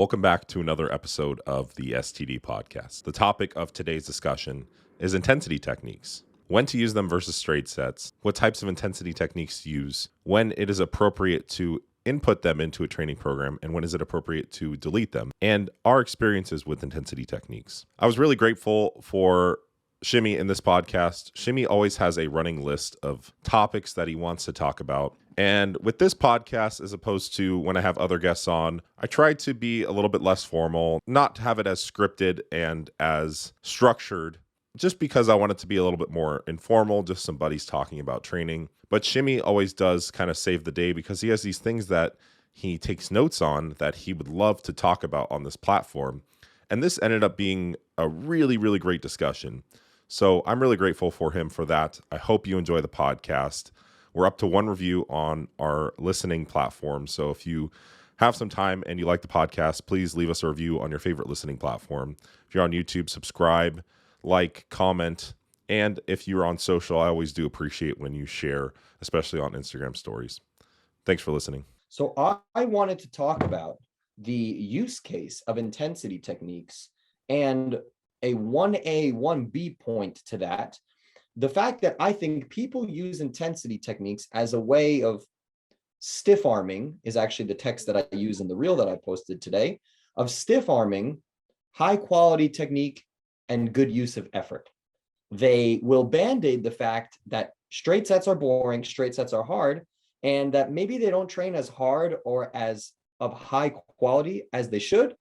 Welcome back to another episode of the STD podcast. The topic of today's discussion is intensity techniques. When to use them versus straight sets, what types of intensity techniques to use, when it is appropriate to input them into a training program, and when is it appropriate to delete them, and our experiences with intensity techniques. I was really grateful for Shimmy in this podcast. Shimmy always has a running list of topics that he wants to talk about. And with this podcast, as opposed to when I have other guests on, I try to be a little bit less formal, not have it as scripted and as structured, just because I want it to be a little bit more informal, just some buddies talking about training. But Shimmy always does kind of save the day because he has these things that he takes notes on that he would love to talk about on this platform. And this ended up being a really, really great discussion. So I'm really grateful for him for that. I hope you enjoy the podcast. We're up to 1 review on our listening platform. So if you have some time and you like the podcast, please leave us a review on your favorite listening platform. If you're on YouTube, subscribe, like, comment. And if you're on social, I always do appreciate when you share, especially on Instagram stories. Thanks for listening. So I wanted to talk about the use case of intensity techniques and a 1A, 1B point to that. The fact that I think people use intensity techniques as a way of stiff arming is actually the text that I use in the reel that I posted today, of stiff arming high quality technique and good use of effort. They will band-aid the fact that straight sets are boring, straight sets are hard, and that maybe they don't train as hard or as of high quality as they should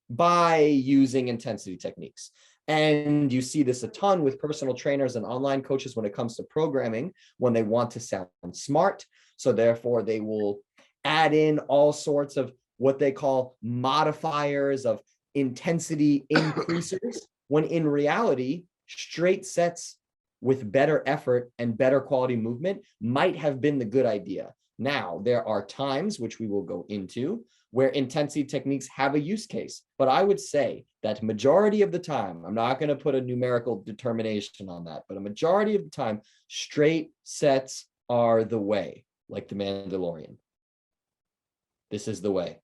by using intensity techniques. And you see this a ton with personal trainers and online coaches when it comes to programming, when they want to sound smart. So therefore, they will add in all sorts of what they call modifiers of intensity increasers, when in reality, straight sets with better effort and better quality movement might have been the good idea. Now, there are times, which we will go into, where intensity techniques have a use case. But I would say that majority of the time, I'm not going to put a numerical determination on that, but a majority of the time, straight sets are the way, like the Mandalorian. This is the way.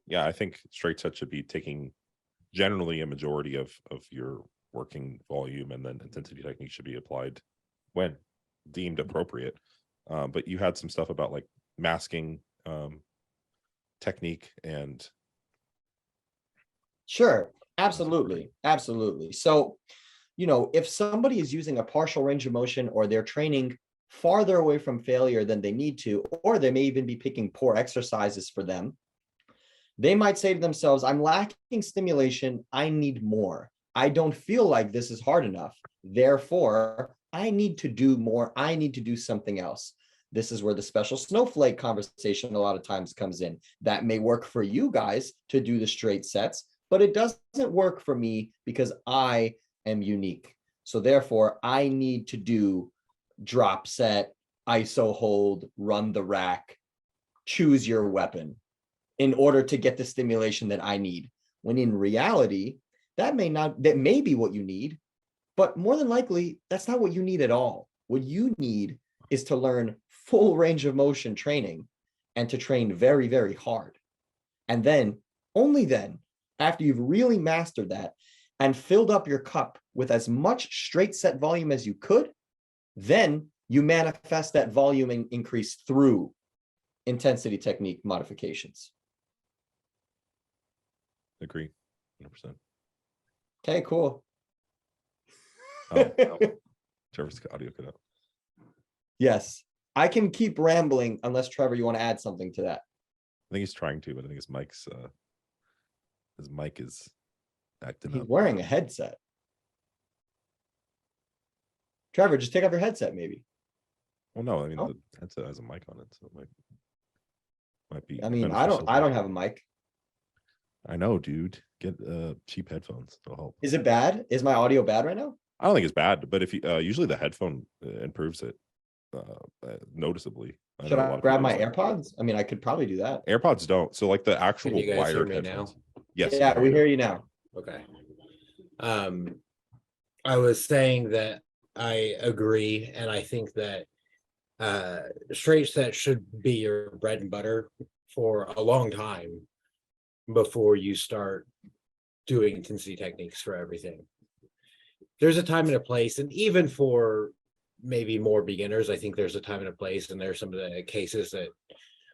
Yeah, I think straight sets should be taking generally a majority of your working volume, and then intensity techniques should be applied when deemed appropriate. But you had some stuff about like masking technique and Sure, absolutely. So, if somebody is using a partial range of motion, or they're training farther away from failure than they need to, or they may even be picking poor exercises for them, they might say to themselves, I'm lacking stimulation, I need more. I don't feel like this is hard enough. Therefore, I need to do more. I need to do something else. This is where the special snowflake conversation a lot of times comes in. That may work for you guys to do the straight sets, but it doesn't work for me because I am unique. So therefore, I need to do drop set, ISO hold, run the rack, choose your weapon in order to get the stimulation that I need. When in reality, that may be what you need, but more than likely, that's not what you need at all. What you need is to learn full range of motion training and to train very, very hard. And then, only then, after you've really mastered that and filled up your cup with as much straight set volume as you could, then you manifest that volume increase through intensity technique modifications. agree 100%. Okay, cool. Oh, Trevor's audio cut out. Yes, I can keep rambling unless, Trevor, you want to add something to that. I think he's trying to, but I think his mic is acting He's up. wearing a headset. Trevor, just take off your headset, maybe. Well, no, I mean the headset has a mic on it, so it might be. I mean, I don't have a mic. I know, dude. Get cheap headphones. It'll help. Is it bad? Is my audio bad right now? I don't think it's bad, but if you usually the headphone improves it noticeably. Should I grab my AirPods? I mean, I could probably do that. AirPods don't. So like the actual Can you guys hear wired me headphones. now? Yes. Yeah, we hear you now. Okay. I was saying that I agree, and I think that straight set should be your bread and butter for a long time before you start doing intensity techniques for everything. There's a time and a place, and even for maybe more beginners, I think there's a time and a place, and there's some of the cases that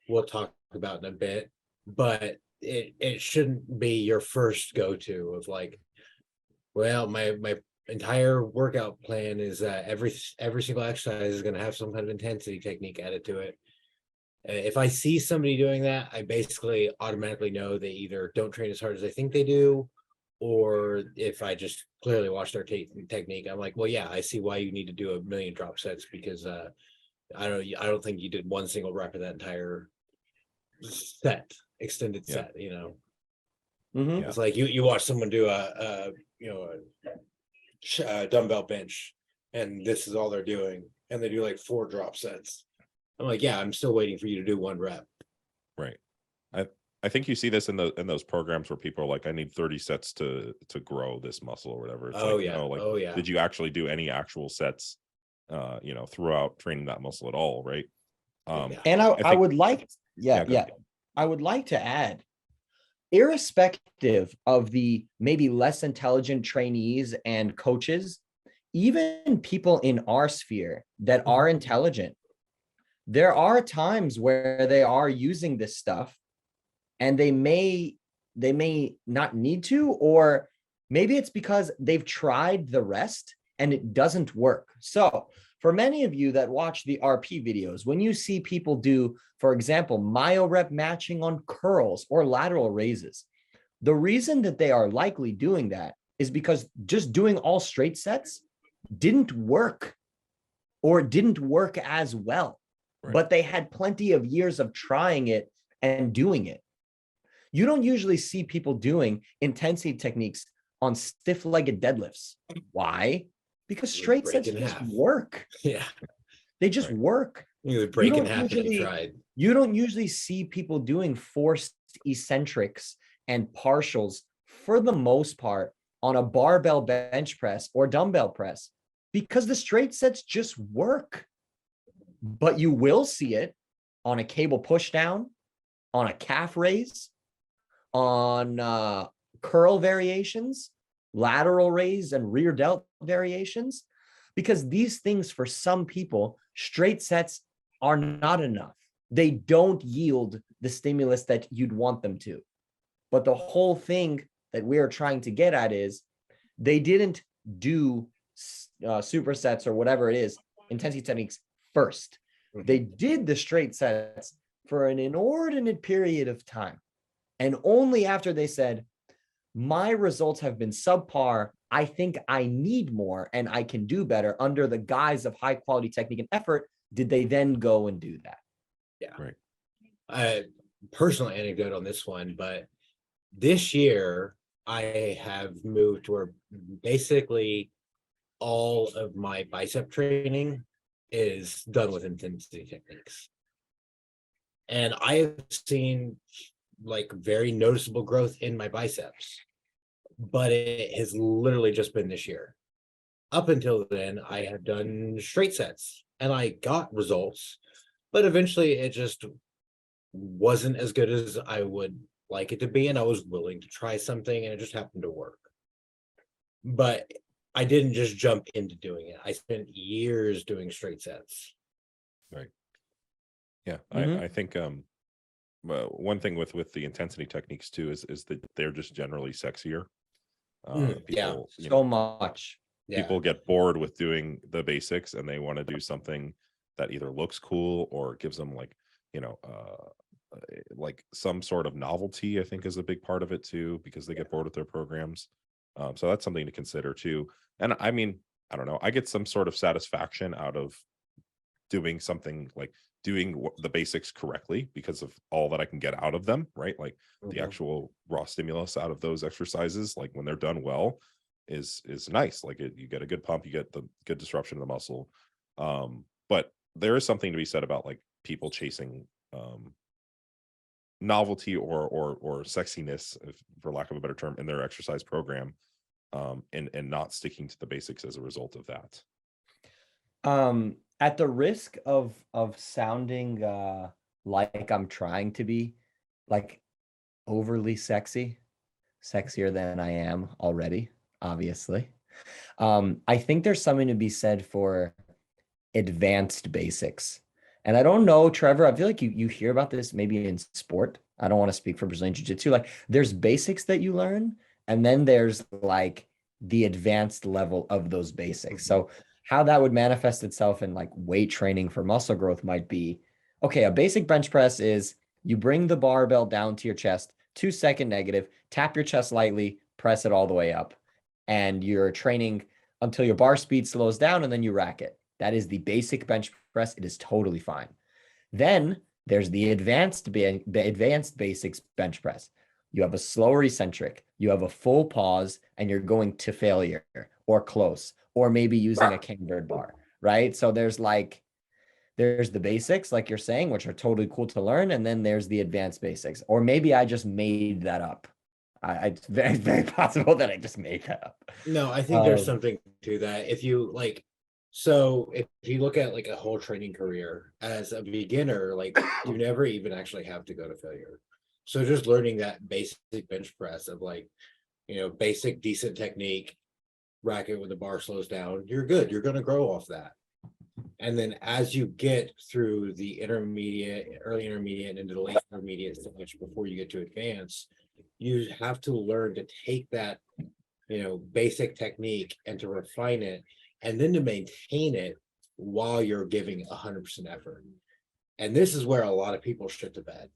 we'll talk about in a bit, but it shouldn't be your first go-to of like, well, my entire workout plan is every single exercise is going to have some kind of intensity technique added to it. If I see somebody doing that, I basically automatically know they either don't train as hard as I think they do, or if I just clearly watch their technique, I'm like, well, yeah, I see why you need to do 1,000,000 drop sets, because I don't think you did one single rep of that entire extended Yeah. set, you know. Mhm. Yeah. It's like you watch someone do a dumbbell bench, and this is all they're doing, and they do like 4 drop sets. I'm like, yeah, I'm still waiting for you to do 1 rep. Right. I think you see this in those programs where people are like, I need 30 sets to grow this muscle or whatever. It's Oh like, yeah, no, like, oh yeah. did you actually do any actual sets throughout training that muscle at all, right? Yeah. And I think- would like, Yeah, go yeah, I would like to add, irrespective of the maybe less intelligent trainees and coaches, even people in our sphere that are intelligent, there are times where they are using this stuff and they may not need to, or maybe it's because they've tried the rest and it doesn't work. So for many of you that watch the RP videos, when you see people do, for example, myo rep matching on curls or lateral raises, the reason that they are likely doing that is because just doing all straight sets didn't work, or didn't work as well. Right. But they had plenty of years of trying it and doing it. You don't usually see people doing intensity techniques on stiff-legged deadlifts. Why? Because straight Break sets in just half. work. Yeah, They just Right. work. you would break in don't half if you usually- tried. You don't usually see people doing forced eccentrics and partials for the most part on a barbell bench press or dumbbell press, because the straight sets just work. But you will see it on a cable push down, on a calf raise, on curl variations, lateral raise, and rear delt variations, because these things, for some people, straight sets are not enough. They don't yield the stimulus that you'd want them to. But the whole thing that we're trying to get at is they didn't do supersets or whatever it is, intensity techniques first. They did the straight sets for an inordinate period of time. And only after they said, my results have been subpar, I think I need more and I can do better under the guise of high quality technique and effort, did they then go and do that. Yeah. Right. Personal anecdote on this one, but this year I have moved to where basically all of my bicep training is done with intensity techniques. And I have seen like very noticeable growth in my biceps, but it has literally just been this year. Up until then, I had done straight sets and I got results, but eventually it just wasn't as good as I would like it to be. And I was willing to try something and it just happened to work. But I didn't just jump into doing it. I spent years doing straight sets. Right. Yeah. Mhm. I think one thing with the intensity techniques too is that they're just generally sexier. Yeah. People, So much. Yeah. people get bored with doing the basics and they want to do something that either looks cool or gives them like some sort of novelty. I think is a big part of it too, because they get bored with their programs. So that's something to consider too. And I mean, I don't know, I get some sort of satisfaction out of doing something like doing the basics correctly because of all that I can get out of them, right? Like the Mhm. actual raw stimulus out of those exercises, like when they're done well, is nice. Like you get a good pump, you get the good disruption of the muscle. But there is something to be said about like people chasing novelty or sexiness, for lack of a better term, in their exercise program, and not sticking to the basics as a result of that. At the risk of sounding like I'm trying to be, like overly sexier than I am already, obviously. I think there's something to be said for advanced basics. And I don't know, Trevor, I feel like you hear about this maybe in sport. I don't want to speak for Brazilian Jiu-Jitsu. Like there's basics that you learn, and then there's like the advanced level of those basics. So how that would manifest itself in like weight training for muscle growth might be, okay, a basic bench press is you bring the barbell down to your chest, 2 second negative, tap your chest lightly, press it all the way up. And you're training until your bar speed slows down and then you rack it. That is the basic bench press. It is totally fine. Then there's the advanced basics bench press. You have a slower eccentric, you have a full pause, and you're going to failure or close, or maybe using a cambered bar, right? So there's the basics, like you're saying, which are totally cool to learn. And then there's the advanced basics, or maybe I just made that up. It's very, very possible that I just made that up. No, I think there's something to that. If you like, so if you look at like a whole training career as a beginner, like you never even actually have to go to failure. So just learning that basic bench press of like, basic decent technique, rack it when the bar slows down, you're good. You're going to grow off that. And then as you get through the early intermediate, and into the late intermediate stage before you get to advanced, you have to learn to take that, basic technique and to refine it, and then to maintain it while you're giving 100% effort. And this is where a lot of people shit the bed.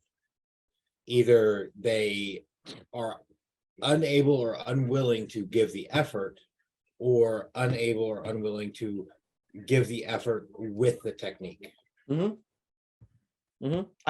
Either they are unable or unwilling to give the effort, or unable or unwilling to give the effort with the technique. I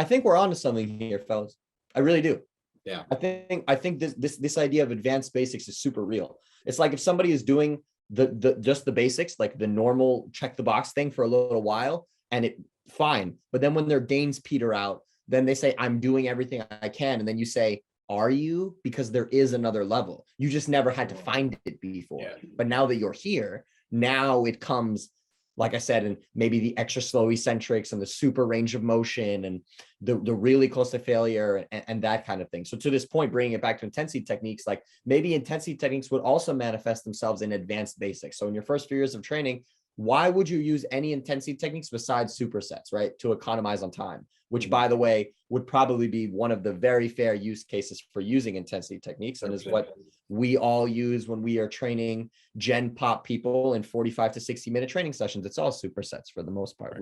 think we're onto something here, fellas. I really do. Yeah. I think this idea of advanced basics is super real. It's like if somebody is doing just the basics, like the normal check the box thing for a little while, and it fine. But then when their gains peter out, then they say, I'm doing everything I can. And then you say, are you? Because there is another level. You just never had to find it before. Yeah. But now that you're here, now it comes, like I said, and maybe the extra slow eccentrics and the super range of motion and the really close to failure and that kind of thing. So to this point, bringing it back to intensity techniques, like maybe intensity techniques would also manifest themselves in advanced basics. So in your first few years of training, why would you use any intensity techniques besides supersets, right? To economize on time, which by the way, would probably be one of the very fair use cases for using intensity techniques, and is what we all use when we are training gen pop people in 45 to 60-minute training sessions. It's all supersets for the most part.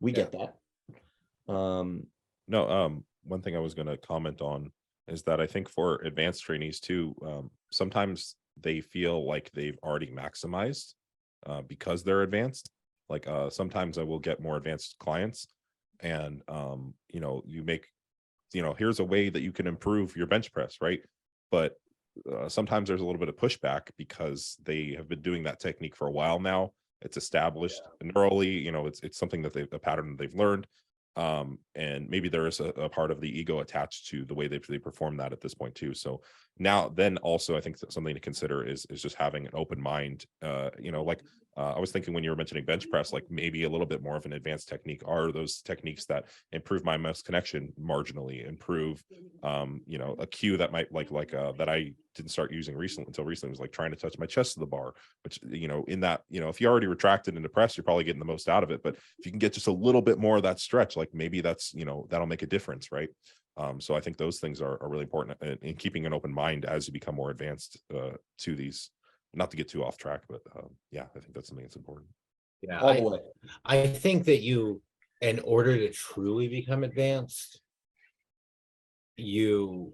We get that. One thing I was going to comment on is that I think for advanced trainees too, sometimes they feel like they've already maximized because they're advanced. Like sometimes I will get more advanced clients, and you make, here's a way that you can improve your bench press, right? But sometimes there's a little bit of pushback because they have been doing that technique for a while now. It's established neurally, it's something that a pattern that they've learned. And maybe there is a part of the ego attached to the way they perform that at this point too. So now, then also I think that something to consider is just having an open mind. I was thinking when you were mentioning bench press, like maybe a little bit more of an advanced technique are those techniques that improve my mouse connection marginally, improve, a cue that might that I didn't start using until recently was like trying to touch my chest to the bar, which, in that, if you already retracted into press, you're probably getting the most out of it. But if you can get just a little bit more of that stretch, like maybe that's, that'll make a difference, right? So I think those things are really important in keeping an open mind as you become more advanced to these. Not to get too off track, but I think that's something that's important. Yeah, all the way. I think that in order to truly become advanced, you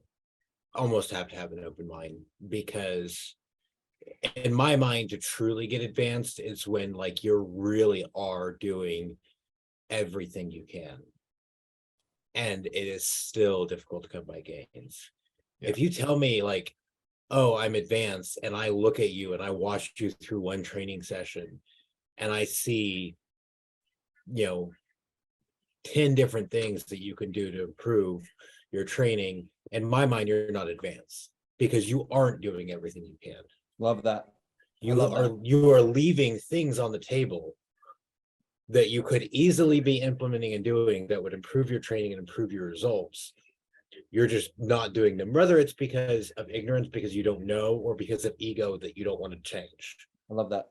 almost have to have an open mind, because in my mind, to truly get advanced is when like you really are doing everything you can, and it is still difficult to come by gains. Yeah. If you tell me like, oh, I'm advanced, and I look at you and I watched you through one training session and I see, 10 different things that you can do to improve your training, in my mind, you're not advanced because you aren't doing everything you can. Love that. You are leaving things on the table that you could easily be implementing and doing that would improve your training and improve your results. you're just not doing them, whether it's because of ignorance, because you don't know, or because of ego that you don't want to change. I love that.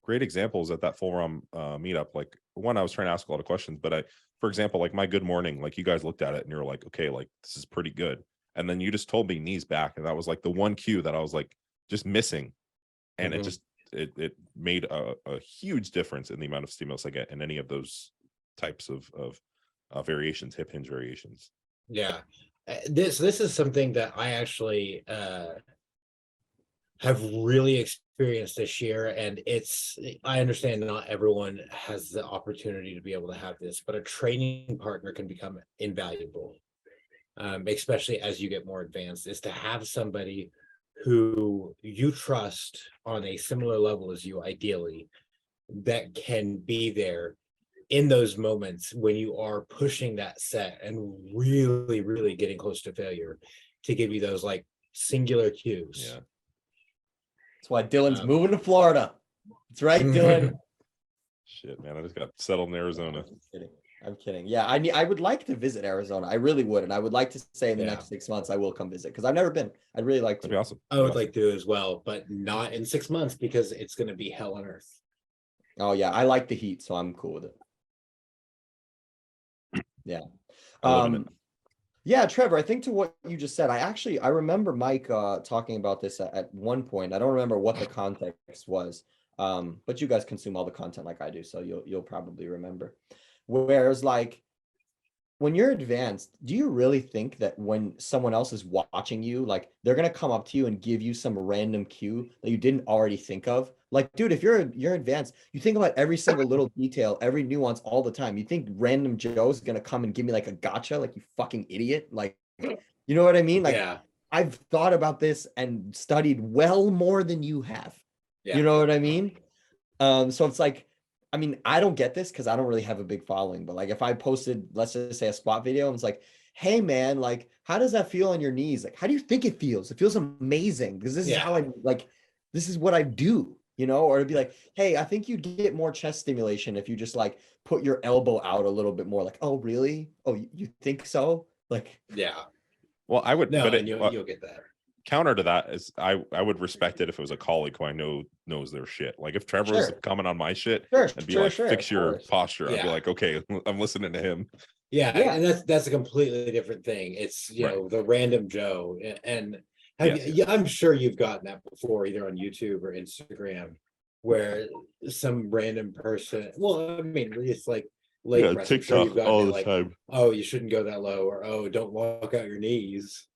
Great examples at that forum meetup. Like one, I was trying to ask a lot of questions, but for example, like my good morning, like you guys looked at it and you're like, okay, like this is pretty good. And then you just told me knees back. And that was like the one cue that I was like just missing. And Mhm. it just, it made a huge difference in the amount of stimulus I get in any of those types of variations, hip hinge variations. Yeah. This is something that I actually have really experienced this year, and I understand not everyone has the opportunity to be able to have this, but a training partner can become invaluable, especially as you get more advanced, is to have somebody who you trust on a similar level as you, ideally, that can be there in those moments when you are pushing that set and really, really getting close to failure, to give you those like singular cues. Yeah. That's why Dylan's moving to Florida. That's right, Dylan. Shit, man, I just got settled in Arizona. I'm kidding. Yeah, I would like to visit Arizona. I really would, and I would like to say in the Yeah. next 6 months I will come visit, because I've never been. I'd really like to. That'd be awesome. I would like to as well, but not in 6 months, because it's going to be hell on earth. Oh yeah, I like the heat, so I'm cool with it. Yeah. I live in it. Yeah, Trevor, I think to what you just said, I remember Mike talking about this at one point. I don't remember what the context was, but you guys consume all the content like I do, so you'll probably remember. Whereas like when you're advanced, do you really think that when someone else is watching you, like they're gonna come up to you and give you some random cue that you didn't already think of? Like, dude, if you're advanced, you think about every single little detail, every nuance all the time. You think random Joe's gonna come and give me like a gotcha, like you fucking idiot? Like, you know what I mean? Like, Yeah. I've thought about this and studied well more than you have. Yeah. You know what I mean? So it's like, I mean, I don't get this because I don't really have a big following, but like if I posted, let's just say a squat video, and it's like, hey man, like, how does that feel on your knees? Like, how do you think it feels? It feels amazing, because this is how I like, this is what I do, you know? Or it'd be like, hey, I think you'd get more chest stimulation if you just like put your elbow out a little bit more. Like, oh, really? Oh, you think so? Like, Yeah. Well, I would, No, but and you'll get that. Counter to that is I would respect it if it was a colleague who I know knows their shit. Like if Trevor's coming on my shit and be like, fix your posture, I'd be like, okay, I'm listening to him. Yeah, and that's a completely different thing. It's know the random Joe, and I'm sure you've gotten that before, either on YouTube or Instagram, where some random person. Well, I mean, it's like leg press. TikTok, sure you've gotten all the like, time. oh, you shouldn't go that low, or oh, don't walk out your knees.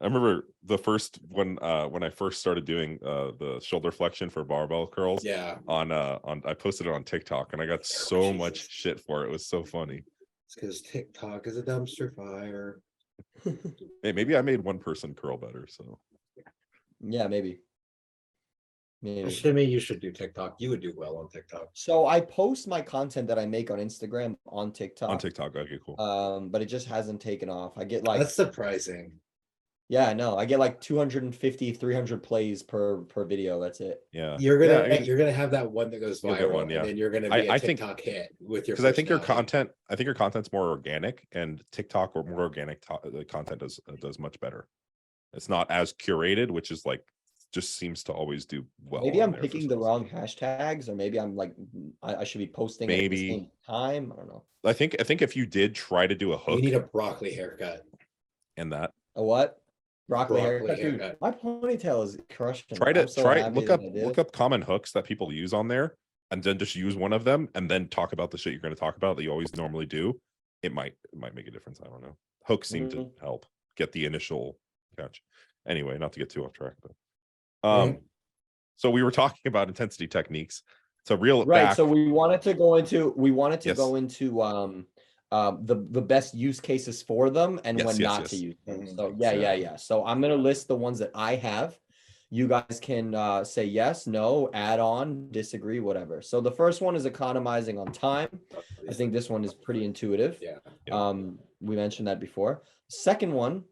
I remember the first when I first started doing the shoulder flexion for barbell curls. Yeah. On I posted it on TikTok and I got so much shit for it. It was so funny. It's because TikTok is a dumpster fire. Hey, maybe I made one person curl better. So yeah, maybe. Shimmy, you should do TikTok. You would do well on TikTok. So I post my content that I make on Instagram on TikTok. On TikTok, okay, cool. But it just hasn't taken off. I get like, that's surprising. Yeah, I know. I get like 250, 300 plays per video. That's it. Yeah. You're gonna have that one that goes viral, and then you're gonna be a I TikTok hit with your. Because I think your content's more organic, and TikTok or more organic content does much better. It's not as curated, which is like just seems to always do well. Maybe I'm picking the wrong hashtags, or maybe I'm like I should be posting at the same time. I don't know. I think if you did try to do a hook, you need a broccoli haircut. And that a what? Broccoli haircut. Dude, my ponytail is crushing. Look up common hooks that people use on there, and then just use one of them, and then talk about the shit you're going to talk about that you always normally do. It might make a difference. I don't know. Hooks seem to help get the initial catch. Anyway, not to get too off track, but so we were talking about intensity techniques. So so we wanted to go into the best use cases for them and when not to use them. So yeah. So I'm gonna list the ones that I have. You guys can say yes, no, add on, disagree, whatever. So the first one is economizing on time. I think this one is pretty intuitive. We mentioned that before. Second one,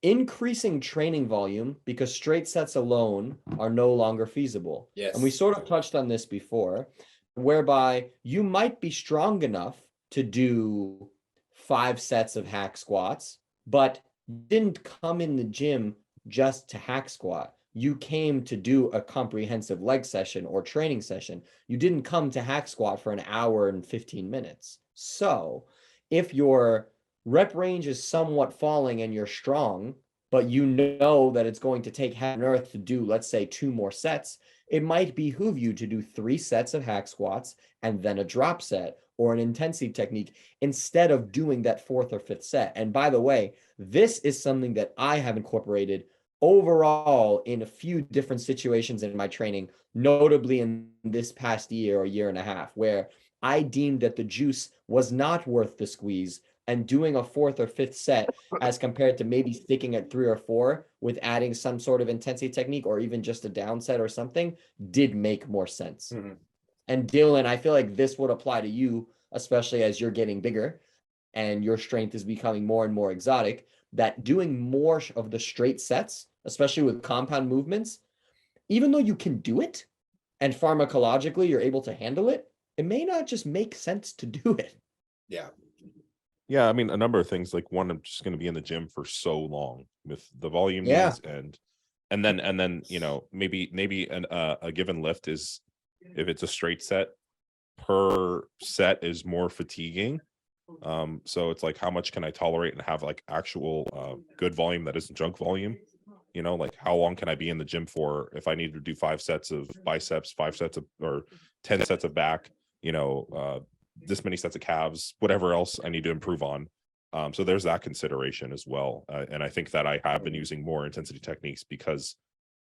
increasing training volume because straight sets alone are no longer feasible. And we sort of touched on this before, whereby you might be strong enough to do 5 sets of hack squats, but You didn't come in the gym just to hack squat. You came to do a comprehensive leg session or training session. You didn't come to hack squat for an hour and 15 minutes. So if your rep range is somewhat falling and you're strong, but you know that it's going to take heaven and earth to do, let's say, 2 more sets, it might behoove you to do 3 sets of hack squats and then a drop set or an intensity technique instead of doing that 4th or 5th set. And by the way, this is something that I have incorporated overall in a few different situations in my training, notably in this past year or year and a half, where I deemed that the juice was not worth the squeeze, and doing a 4th or 5th set as compared to maybe sticking at 3 or 4 with adding some sort of intensity technique or even just a down set or something did make more sense. And Dylan, I feel like this would apply to you, especially as you're getting bigger and your strength is becoming more and more exotic, that doing more of the straight sets, especially with compound movements, even though you can do it and pharmacologically you're able to handle it, it may not just make sense to do it. Yeah. Yeah, I mean, a number of things. Like, one, I'm just going to be in the gym for so long with the volume Yeah. needs, and then you know, maybe a given lift is, if it's a straight set, per set is more fatiguing. So it's like, how much can I tolerate and have like actual good volume that isn't junk volume? You know, like, how long can I be in the gym for if I need to do 5 sets of biceps, 5 sets of, or 10 sets of back, you know, this many sets of calves, whatever else I need to improve on. So there's that consideration as well. And I think that I have been using more intensity techniques because,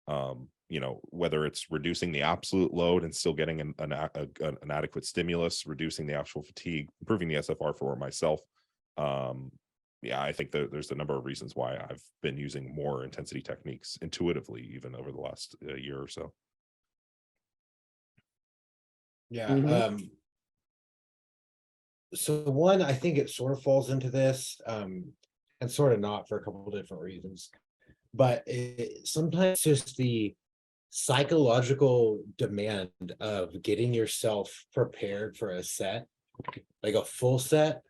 you know, whether it's reducing the absolute load and still getting an adequate stimulus, reducing the actual fatigue, improving the SFR for myself. Yeah, I think that there's a number of reasons why I've been using more intensity techniques intuitively, even over the last year or so. Yeah. So one, I think it sort of falls into this, and sort of not, for a couple of different reasons. But sometimes just the psychological demand of getting yourself prepared for a set, like a full set,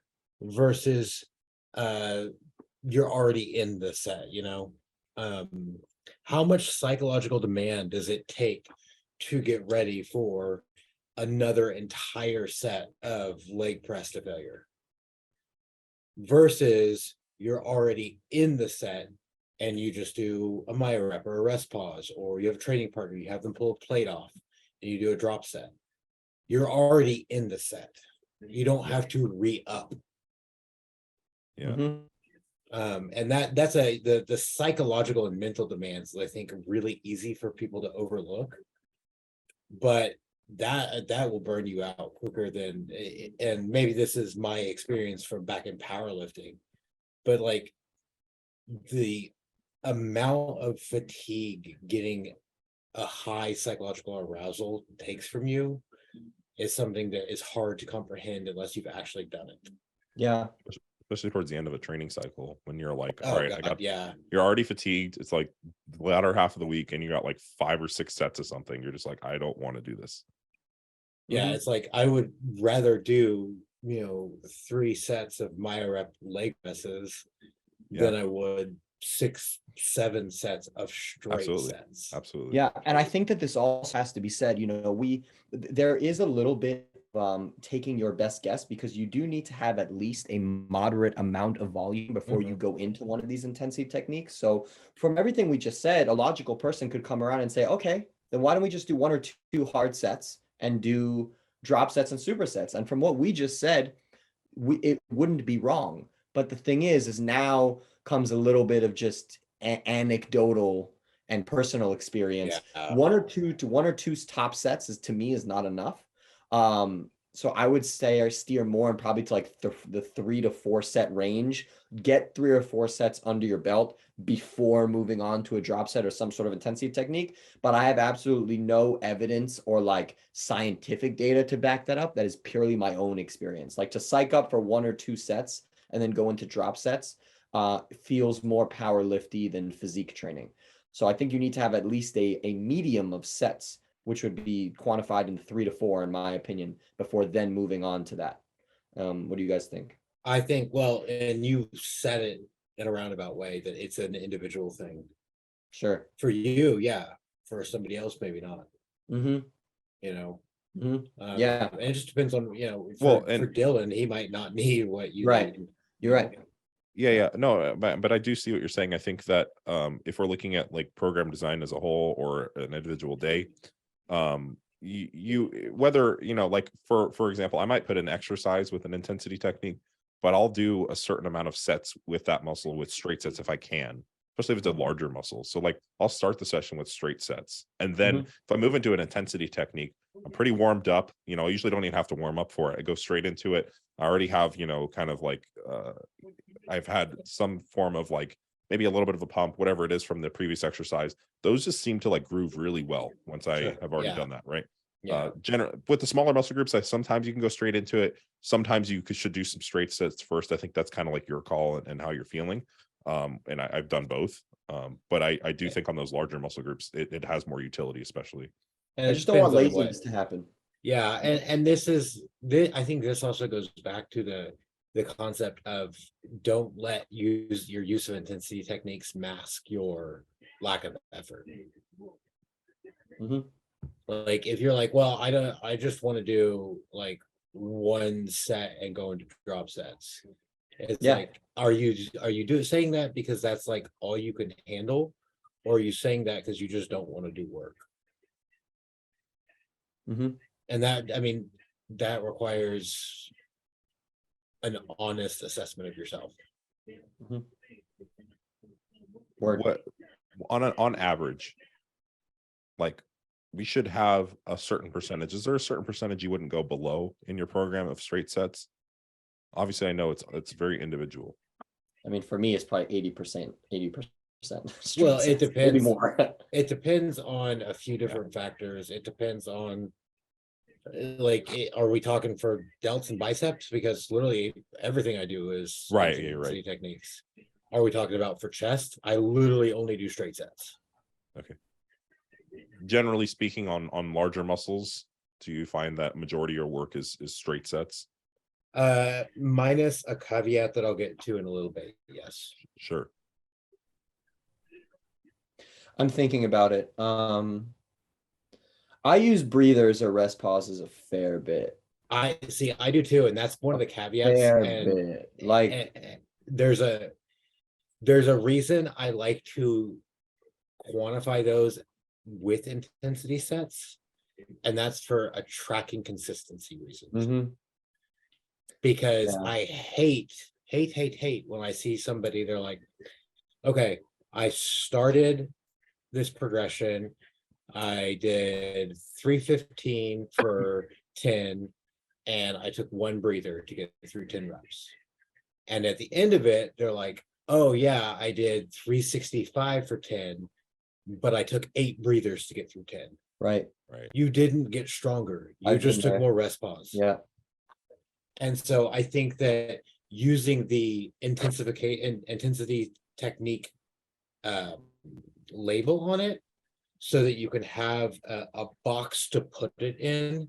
versus you're already in the set, you know. How much psychological demand does it take to get ready for another entire set of leg press to failure, versus you're already in the set and you just do a myo rep or a rest pause, or you have a training partner, you have them pull a plate off and you do a drop set. You're already in the set. You don't have to re-up. Yeah. And that's the psychological and mental demands that I think are really easy for people to overlook, but that will burn you out quicker than, and maybe this is my experience from back in powerlifting, but like the amount of fatigue getting a high psychological arousal takes from you is something that is hard to comprehend unless you've actually done it. Yeah. Especially towards the end of a training cycle, when you're like, Oh, all right, God, yeah. You're already fatigued. It's like the latter half of the week and you got like 5 or 6 sets of something. You're just like, I don't want to do this. Yeah, it's like I would rather do, 3 sets of myo rep leg presses than I would 6-7 sets of straight sets. Absolutely. Yeah, and I think that this also has to be said, there is a little bit of taking your best guess, because you do need to have at least a moderate amount of volume before you go into one of these intensity techniques. So from everything we just said, a logical person could come around and say, okay, then why don't we just do 1 or 2 hard sets and do drop sets and supersets? And from what we just said, it wouldn't be wrong. But the thing is now comes a little bit of just anecdotal and personal experience. Yeah. 1 or 2 top sets to me is not enough. So I would say I steer more and probably to like the 3 to 4 set range. Get 3 or 4 sets under your belt before moving on to a drop set or some sort of intensity technique. But I have absolutely no evidence or like scientific data to back that up. That is purely my own experience. Like, to psych up for 1 or 2 sets and then go into drop sets feels more powerlifty than physique training. So I think you need to have at least a medium of sets, which would be quantified in 3 to 4, in my opinion, before then moving on to that. What do you guys think? I think, well, and you said it in a roundabout way that it's an individual thing. Sure. For you, yeah. For somebody else, maybe not. Mm-hmm. You know. Mm-hmm. Yeah. And it just depends on, you know, Well, for Dylan, he might not need what you Right. need. You're right. Yeah. No, but I do see what you're saying. I think that if we're looking at like program design as a whole or an individual day, you whether, you know, like for example, I might put an exercise with an intensity technique, but I'll do a certain amount of sets with that muscle with straight sets if I can, especially if it's a larger muscle. So like I'll start the session with straight sets, and then Mhm. if I move into an intensity technique, I'm pretty warmed up. You know, I usually don't even have to warm up for it. I go straight into it. I already have, you know, kind of like I've had some form of like maybe a little bit of a pump, whatever it is from the previous exercise. Those just seem to like groove really well once I Sure. have already Yeah. done that, right? Yeah. With the smaller muscle groups, sometimes you can go straight into it. Sometimes you should do some straight sets first. I think that's kind of like your call and how you're feeling. And I've done both. But I do think on those larger muscle groups, it has more utility, especially. And I it just don't want depends on what- laziness to happen. Yeah, and this is this, I think this also goes back to the concept of don't let your use of intensity techniques mask your lack of effort. Mhm. Like if you're like, well, I just want to do like one set and go into drop sets. It's Yeah. like, are you saying that because that's like all you can handle, or are you saying that because you just don't want to do work? Mhm. And that, I mean, that requires an honest assessment of yourself. Word. What on average, like we should have a certain percentage. Is there a certain percentage you wouldn't go below in your program of straight sets? Obviously, I know it's very individual. I mean, for me, it's probably 80%. 80%. Well, it depends. Maybe more. It depends on a few different factors. It depends on are we talking for delts and biceps? Because literally everything I do is Right, yeah, intensity right. techniques. Are we talking about for chest? I literally only do straight sets. Okay. Generally speaking, on larger muscles, do you find that majority of your work is straight sets? Minus a caveat that I'll get to in a little bit. Yes. Sure. I'm thinking about it. I use breathers or rest pauses a fair bit. I see. I do too, and that's one of the caveats. Fair And bit. Like there's a reason I like to quantify those with intensity sets, and that's for a tracking consistency reason. mhm. Because Yeah. I hate when I see somebody, they're like, okay, I started this progression, I did 315 for 10, and I took one breather to get through 10 reps. And at the end of it, they're like, oh yeah, I did 365 for 10, but I took 8 breathers to get through 10. Right. You didn't get stronger. You I've just been took there. more rest pause. Yeah. And so I think that using the intensity technique label on it, so that you can have a box to put it in,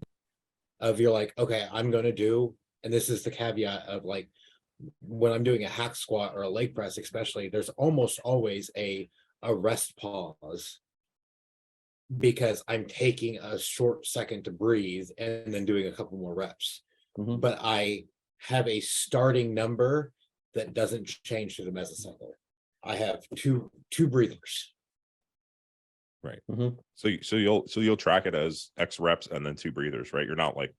of you're like, okay, I'm going to do, and this is the caveat of like, when I'm doing a hack squat or a leg press, especially, there's almost always a rest pause, because I'm taking a short second to breathe and then doing a couple more reps. Mhm. But I have a starting number that doesn't change through the mesocycle. I have two breathers. Right. Mhm. So you'll track it as X reps and then 2 breathers, right? You're not like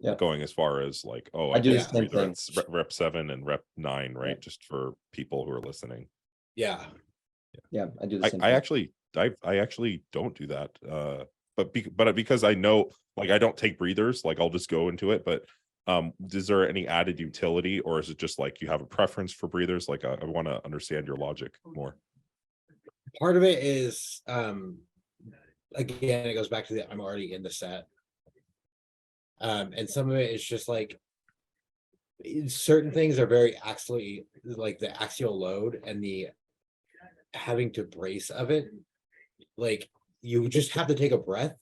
Yeah. going as far as like, oh, I do did the same breather thing. at rep 7 and rep 9, right? Yeah. Just for people who are listening. Yeah. Yeah, I do the same I thing. actually don't do that. But because I know, like, I don't take breathers, like I'll just go into it. But is there any added utility, or is it just like you have a preference for breathers? Like I want to understand your logic more. Part of it is again, it goes back to the I'm already in the set. And some of it is just like certain things are very axially, like the axial load and the having to brace of it. Like you just have to take a breath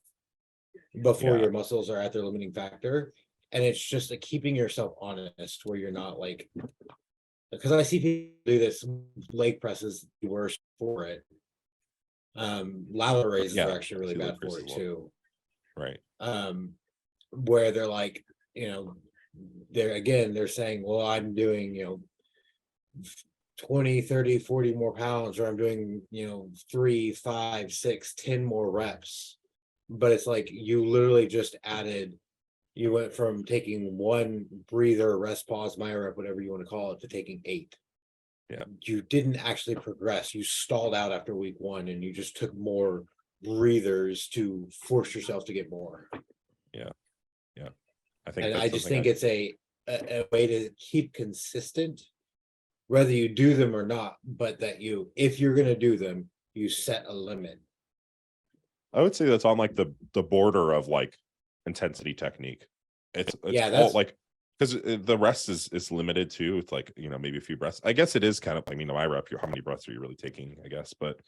before Yeah. your muscles are at their limiting factor. And it's just like keeping yourself honest, where you're not like because I see people do this. Leg presses the worst for it. Lateral raises Yeah, are actually really I see leg bad for press it as well. too. Right. Where they're like, they're saying, well, I'm doing, 20, 30, 40 more pounds, or I'm doing, 3, 5, 6, 10 more reps. But it's like you literally just you went from taking one breather, rest, pause, my rep, whatever you want to call it, to taking 8. Yeah. You didn't actually progress. You stalled out after week 1 and you just took more breathers to force yourself to get more. Yeah. I think And that's I just something think it's a way to keep consistent, whether you do them or not, but that if you're going to do them, you set a limit. I would say that's on like the border of like intensity technique. It's Yeah, all that's- like, because the rest is limited too. It's like, maybe a few breaths. I guess it is kind of, I mean, my rep, how many breaths are you really taking, I guess, but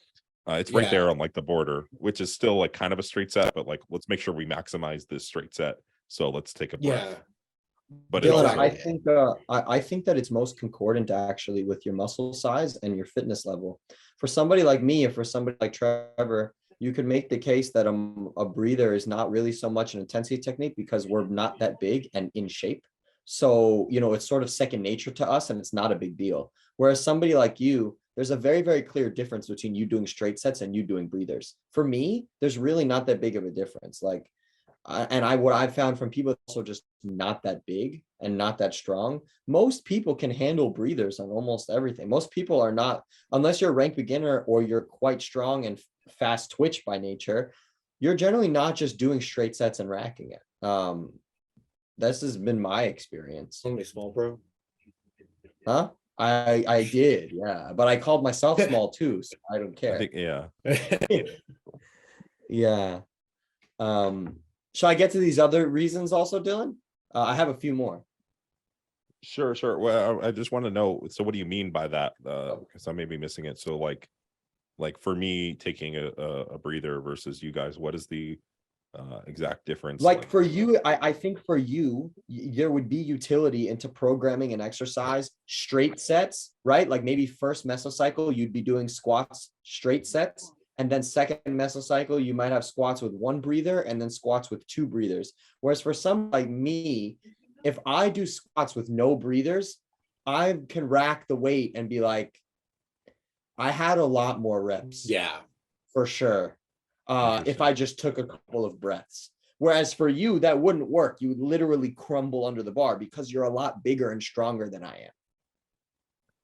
it's right there Yeah. on like the border, which is still like kind of a straight set, but like, let's make sure we maximize this straight set. So let's take a breath. Yeah. But Dylan, it's also, I think that it's most concordant actually with your muscle size and your fitness level. For somebody like me, or for somebody like Trevor, you could make the case that a breather is not really so much an intensity technique because we're not that big and in shape. So, it's sort of second nature to us and it's not a big deal. Whereas somebody like you, there's a very, very clear difference between you doing straight sets and you doing breathers. For me, there's really not that big of a difference. Like, what I've found from people also just not that big and not that strong. Most people can handle breathers on almost everything. Most people are not, unless you're a rank beginner or you're quite strong and fast twitch by nature, you're generally not just doing straight sets and racking it. This has been my experience. Only small pro. Huh? I did, yeah, but I called myself small too, so I don't care. I think, yeah. Yeah. Shall I get to these other reasons also, Dylan? I have a few more. Sure. Well, I just want to know, so what do you mean by that? Because I may be missing it. So like for me taking a breather versus you guys, what is the exact difference? Like for you, I think for you, there would be utility into programming an exercise straight sets, right? Like maybe first mesocycle, you'd be doing squats straight sets. And then second mesocycle, you might have squats with 1 breather and then squats with 2 breathers. Whereas for someone like me, if I do squats with no breathers, I can rack the weight and be like, I had a lot more reps. Yeah. For sure. If I just took a couple of breaths. Whereas for you, that wouldn't work. You would literally crumble under the bar because you're a lot bigger and stronger than I am.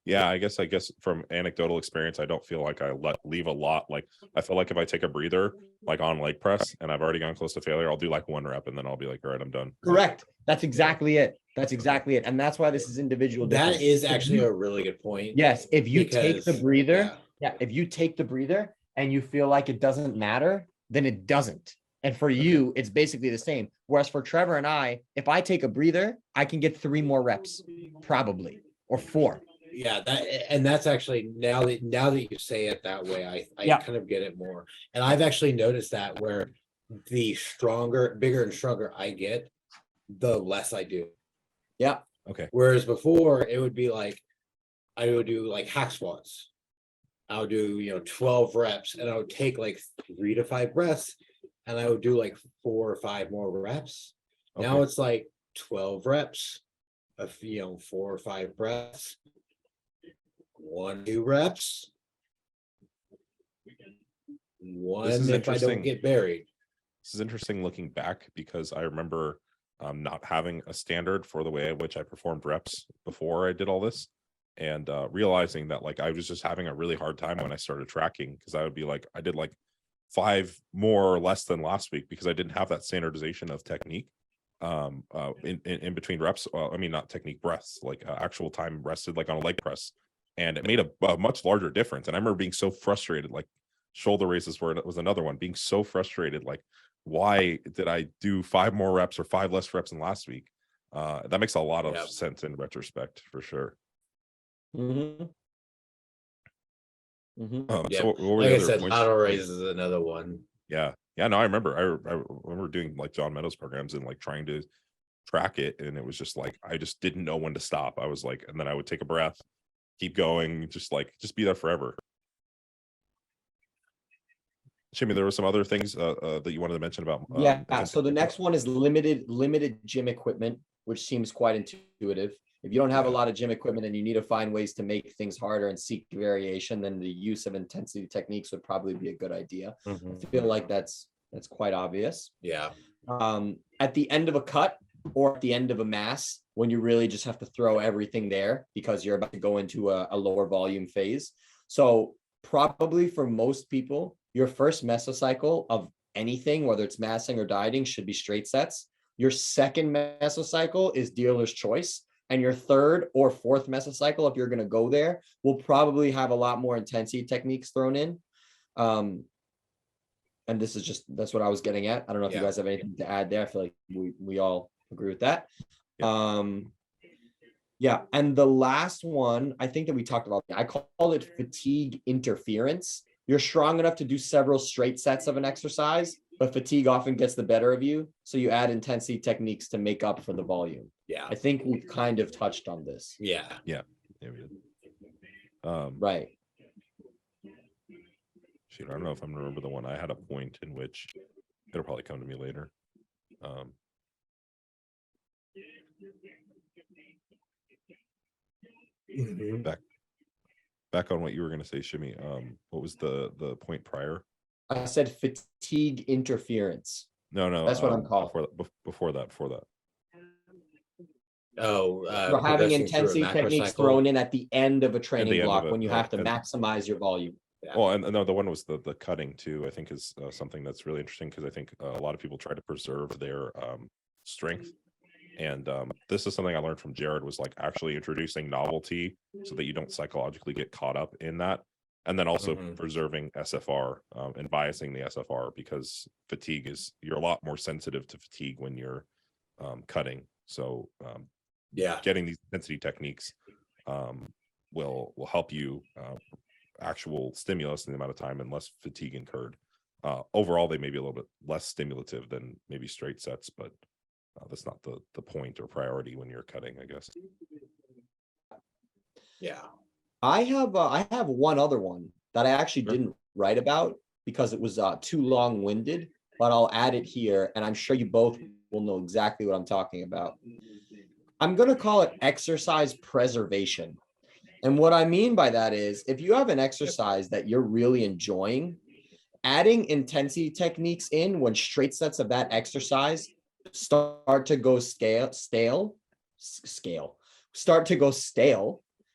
Yeah, I guess from anecdotal experience, I don't feel like I leave a lot. Like I feel like if I take a breather, like on leg press, and I've already gone close to failure, I'll do like 1 rep and then I'll be like, all right, I'm done. Correct. That's exactly it. And that's why this is individual. That is actually a really good point. Yes. If you take the breather, yeah, if you take the breather and you feel like it doesn't matter, then it doesn't. And for you, it's basically the same. Whereas for Trevor and I, if I take a breather, I can get 3 more reps, probably, or 4. Yeah, that's actually now that you say it that way, I kind of get it more. And I've actually noticed that where the bigger and stronger I get, the less I do. Yeah. Okay. Whereas before it would be like I would do like hack squats. I would do 12 reps and I would take like 3 to 5 breaths and I would do like 4 or 5 more reps. Okay. Now it's like 12 reps of 4 or 5 breaths. 1, 2 reps. 1 if I don't get buried. This is interesting looking back because I remember not having a standard for the way in which I performed reps before I did all this, and realizing that like I was just having a really hard time when I started tracking, because I would be like, I did like 5 more or less than last week because I didn't have that standardization of technique in between reps. I mean, not technique, breaths, like actual time rested, like on a leg press. And it made a much larger difference. And I remember being so frustrated, like shoulder raises was another one, being so frustrated, like, why did I do 5 more reps or 5 less reps than last week? That makes a lot of sense in retrospect, for sure. Mm-hmm. Mm-hmm. So what like I said, lateral raises is another one. Yeah. No, I remember. I remember doing like John Meadows programs and like trying to track it, and it was just like I just didn't know when to stop. I was like, and then I would take a breath, keep going, just be there forever. Shimmy, there were some other things that you wanted to mention about. Yeah. So the next one is limited gym equipment, which seems quite intuitive. If you don't have a lot of gym equipment and you need to find ways to make things harder and seek variation, then the use of intensity techniques would probably be a good idea. I feel like that's quite obvious. Yeah. At the end of a cut or at the end of a mass, when you really just have to throw everything there because you're about to go into a lower volume phase. So probably for most people, your first mesocycle of anything, whether it's massing or dieting, should be straight sets. Your second mesocycle is dealer's choice. And your third or fourth mesocycle, if you're going to go there, will probably have a lot more intensity techniques thrown in. And this is that's what I was getting at. I don't know if you guys have anything to add there. I feel like we all agree with that. Yeah. And the last one, I think that we talked about, I call it fatigue interference. You're strong enough to do several straight sets of an exercise, but fatigue often gets the better of you. So you add intensity techniques to make up for the volume. Yeah. I think we've kind of touched on this. Yeah. Yeah. We did. Right. Shoot, I don't know if I'm gonna remember the one. I had a point in which it'll probably come to me later. Back on what you were gonna say, Shimmy. What was the point prior? I said fatigue interference. No, that's what I'm calling. Before that. We're having intensity techniques thrown in at the end of a training block when you have to maximize your volume. Yeah. Well, and no, the one was the cutting too. I think is something that's really interesting because I think a lot of people try to preserve their strength, and this is something I learned from Jared, was like actually introducing novelty so that you don't psychologically get caught up in that, and then also preserving SFR and biasing the SFR, because fatigue is, you're a lot more sensitive to fatigue when you're cutting. So getting these intensity techniques will help you actual stimulus in the amount of time and less fatigue incurred. Overall, they may be a little bit less stimulative than maybe straight sets, but that's not the point or priority when you're cutting, I guess. Yeah. I have one other one that I actually didn't write about because it was too long-winded, but I'll add it here, and I'm sure you both will know exactly what I'm talking about. I'm going to call it exercise preservation. And what I mean by that is, if you have an exercise that you're really enjoying, adding intensity techniques in when straight sets of that exercise start to go stale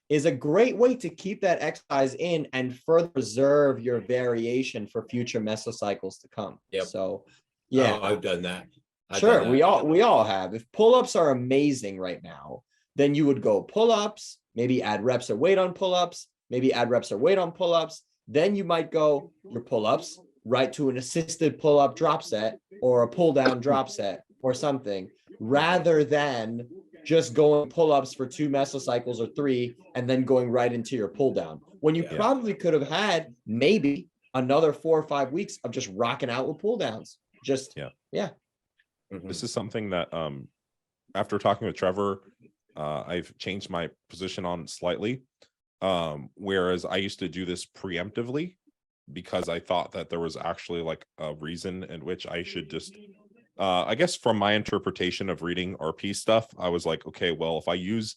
is a great way to keep that exercise in and further preserve your variation for future mesocycles to come. So yeah, I've done that. Sure, we all have. If pull-ups are amazing right now, then you would go pull-ups, maybe add reps or weight on pull-ups, maybe add reps or weight on pull-ups. Then you might go your pull-ups right to an assisted pull-up drop set or a pull-down drop set or something, rather than just going pull-ups for 2 mesocycles or 3 and then going right into your pull-down, when you probably could have had maybe another 4 or 5 weeks of just rocking out with pull-downs. Just This is something that after talking with Trevor, I've changed my position on slightly. Whereas I used to do this preemptively because I thought that there was actually like a reason in which I should just I guess from my interpretation of reading RP stuff, I was like, okay, well, if I use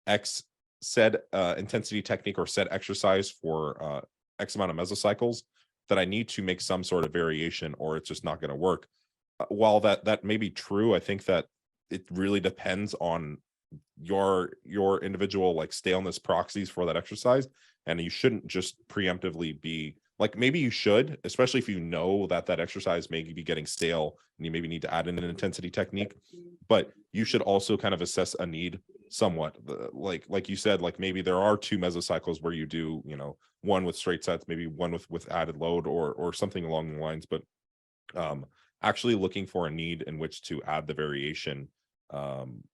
X said intensity technique or said exercise for X amount of mesocycles, that I need to make some sort of variation or it's just not going to work. While that may be true, I think that it really depends on your individual like staleness proxies for that exercise, and you shouldn't just preemptively be like, maybe you should, especially if you know that exercise may be getting stale and you maybe need to add in an intensity technique, but you should also kind of assess a need somewhat. Like you said, like maybe there are 2 mesocycles where you do, one with straight sets, maybe one with added load or something along the lines, but actually looking for a need in which to add the variation,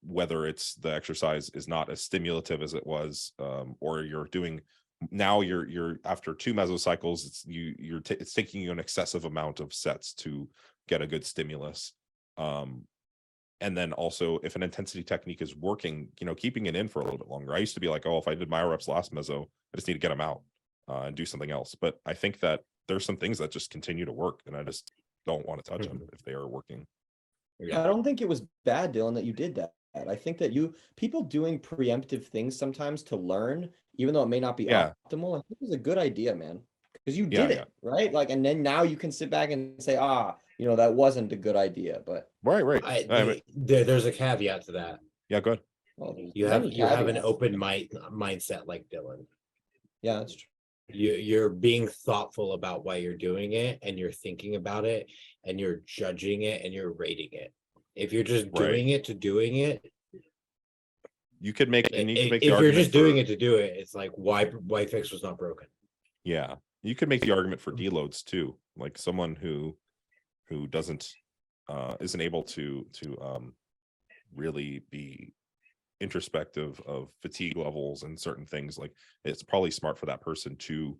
whether it's the exercise is not as stimulative as it was, or you're doing now you're after 2 mesocycles, it's taking you an excessive amount of sets to get a good stimulus. And then also if an intensity technique is working, keeping it in for a little bit longer. I used to be like, oh, if I did my reps last meso, I just need to get them out and do something else. But I think that there's some things that just continue to work, and I just don't want to touch them if they are working. I don't think it was bad, Dylan, that you did that. I think that people doing preemptive things sometimes to learn, even though it may not be optimal, I think it was a good idea, man. Because you did it, right? Like, and then now you can sit back and say, that wasn't a good idea. But right. There's a caveat to that. Yeah, good. Well, You have an open mindset like Dylan. Yeah, that's true. You're being thoughtful about why you're doing it, and you're thinking about it, and you're judging it, and you're rating it. If you're just doing it to doing it, you could make. If you're just doing it to do it, it's like why fix was not broken. Yeah, you could make the argument for deloads too, like someone who doesn't isn't able to really be introspective of fatigue levels and certain things. Like, it's probably smart for that person to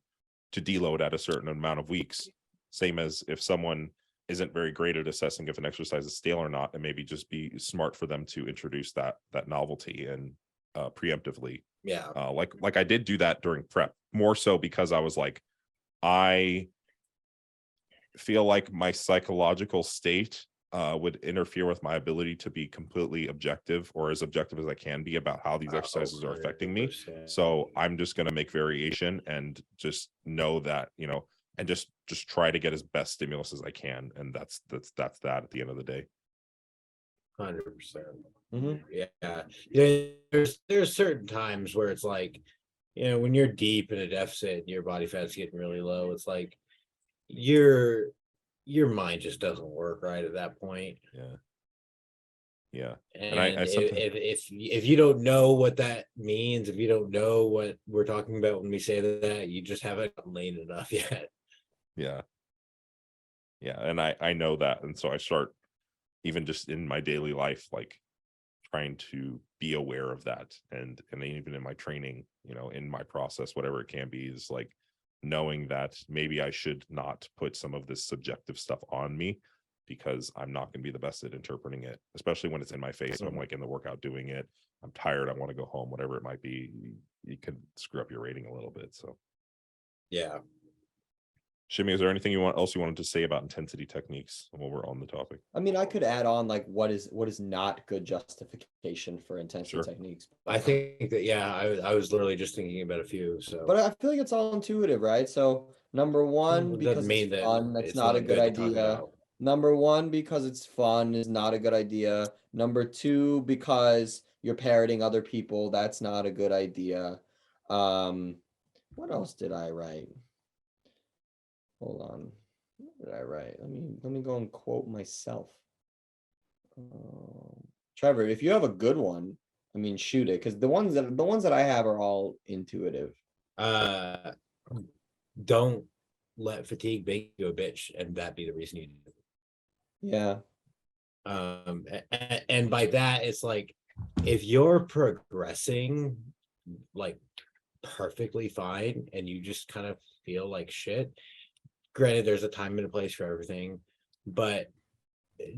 deload at a certain amount of weeks. Same as if someone isn't very great at assessing if an exercise is stale or not, and maybe just be smart for them to introduce that novelty and preemptively. Like I did do that during prep, more so because I was like, I feel like my psychological state would interfere with my ability to be completely objective, or as objective as I can be, about how these exercises are affecting me. So I'm just going to make variation and just know that, and just try to get as best stimulus as I can. And that's that at the end of the day. 100%. Yeah. There's certain times where it's like, when you're deep in a deficit and your body fat's getting really low, it's like your mind just doesn't work right at that point. Yeah. And if you don't know what that means, if you don't know what we're talking about when we say that, you just haven't leaned enough yet. Yeah. And I know that. And so I start, even just in my daily life, like trying to be aware of that. And even in my training, in my process, whatever it can be, is like knowing that maybe I should not put some of this subjective stuff on me, because I'm not going to be the best at interpreting it, especially when it's in my face. So I'm like in the workout doing it, I'm tired, I want to go home, whatever it might be, you can screw up your rating a little bit. So yeah. Shimmy, is there anything you wanted to say about intensity techniques while we're on the topic? I mean, I could add on like what is not good justification for intensity techniques. I think that I was literally just thinking about a few. So, but I feel like it's all intuitive, right? So number one, because it's fun, that's not a good idea. Number one, because it's fun, is not a good idea. Number two, because you're parroting other people, that's not a good idea. What else did I write? Hold on. What did I write? Let me go and quote myself. Trevor, if you have a good one, shoot it, because the ones that I have are all intuitive. Don't let fatigue make you a bitch, and that be the reason you do it. Yeah. And by that, it's like, if you're progressing like perfectly fine and you just kind of feel like shit, granted there's a time and a place for everything, but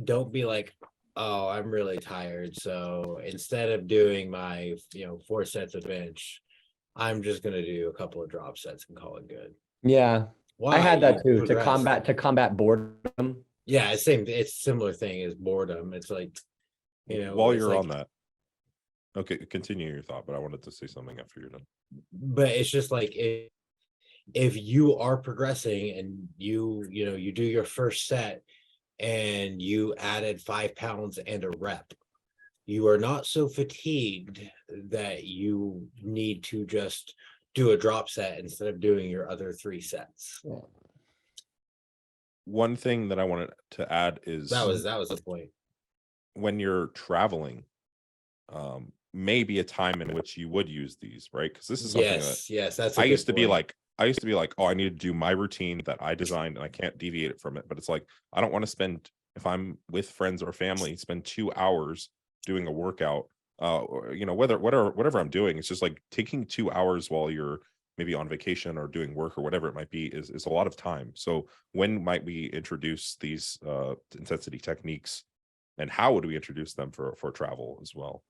don't be like, oh, I'm really tired, so instead of doing my 4 sets of bench, I'm just gonna do a couple of drop sets and call it good. Yeah. Why? I had that too, to combat boredom. Yeah, it's a similar thing as boredom. It's like, while you're on that, okay, continue your thought, but I wanted to say something after you're done. But it's just like, if you are progressing and you do your first set and you added 5 pounds and a rep, you are not so fatigued that you need to just do a drop set instead of doing your other 3 sets. Yeah. One thing that I wanted to add is that was the point. When you're traveling, maybe a time in which you would use these, right? Because this is something that's I used to be like, oh, I need to do my routine that I designed and I can't deviate from it. But it's like, I don't want to spend, if I'm with friends or family, spend 2 hours doing a workout, or whatever I'm doing. It's just like taking 2 hours while you're maybe on vacation or doing work or whatever it might be is a lot of time. So when might we introduce these intensity techniques and how would we introduce them for travel as well?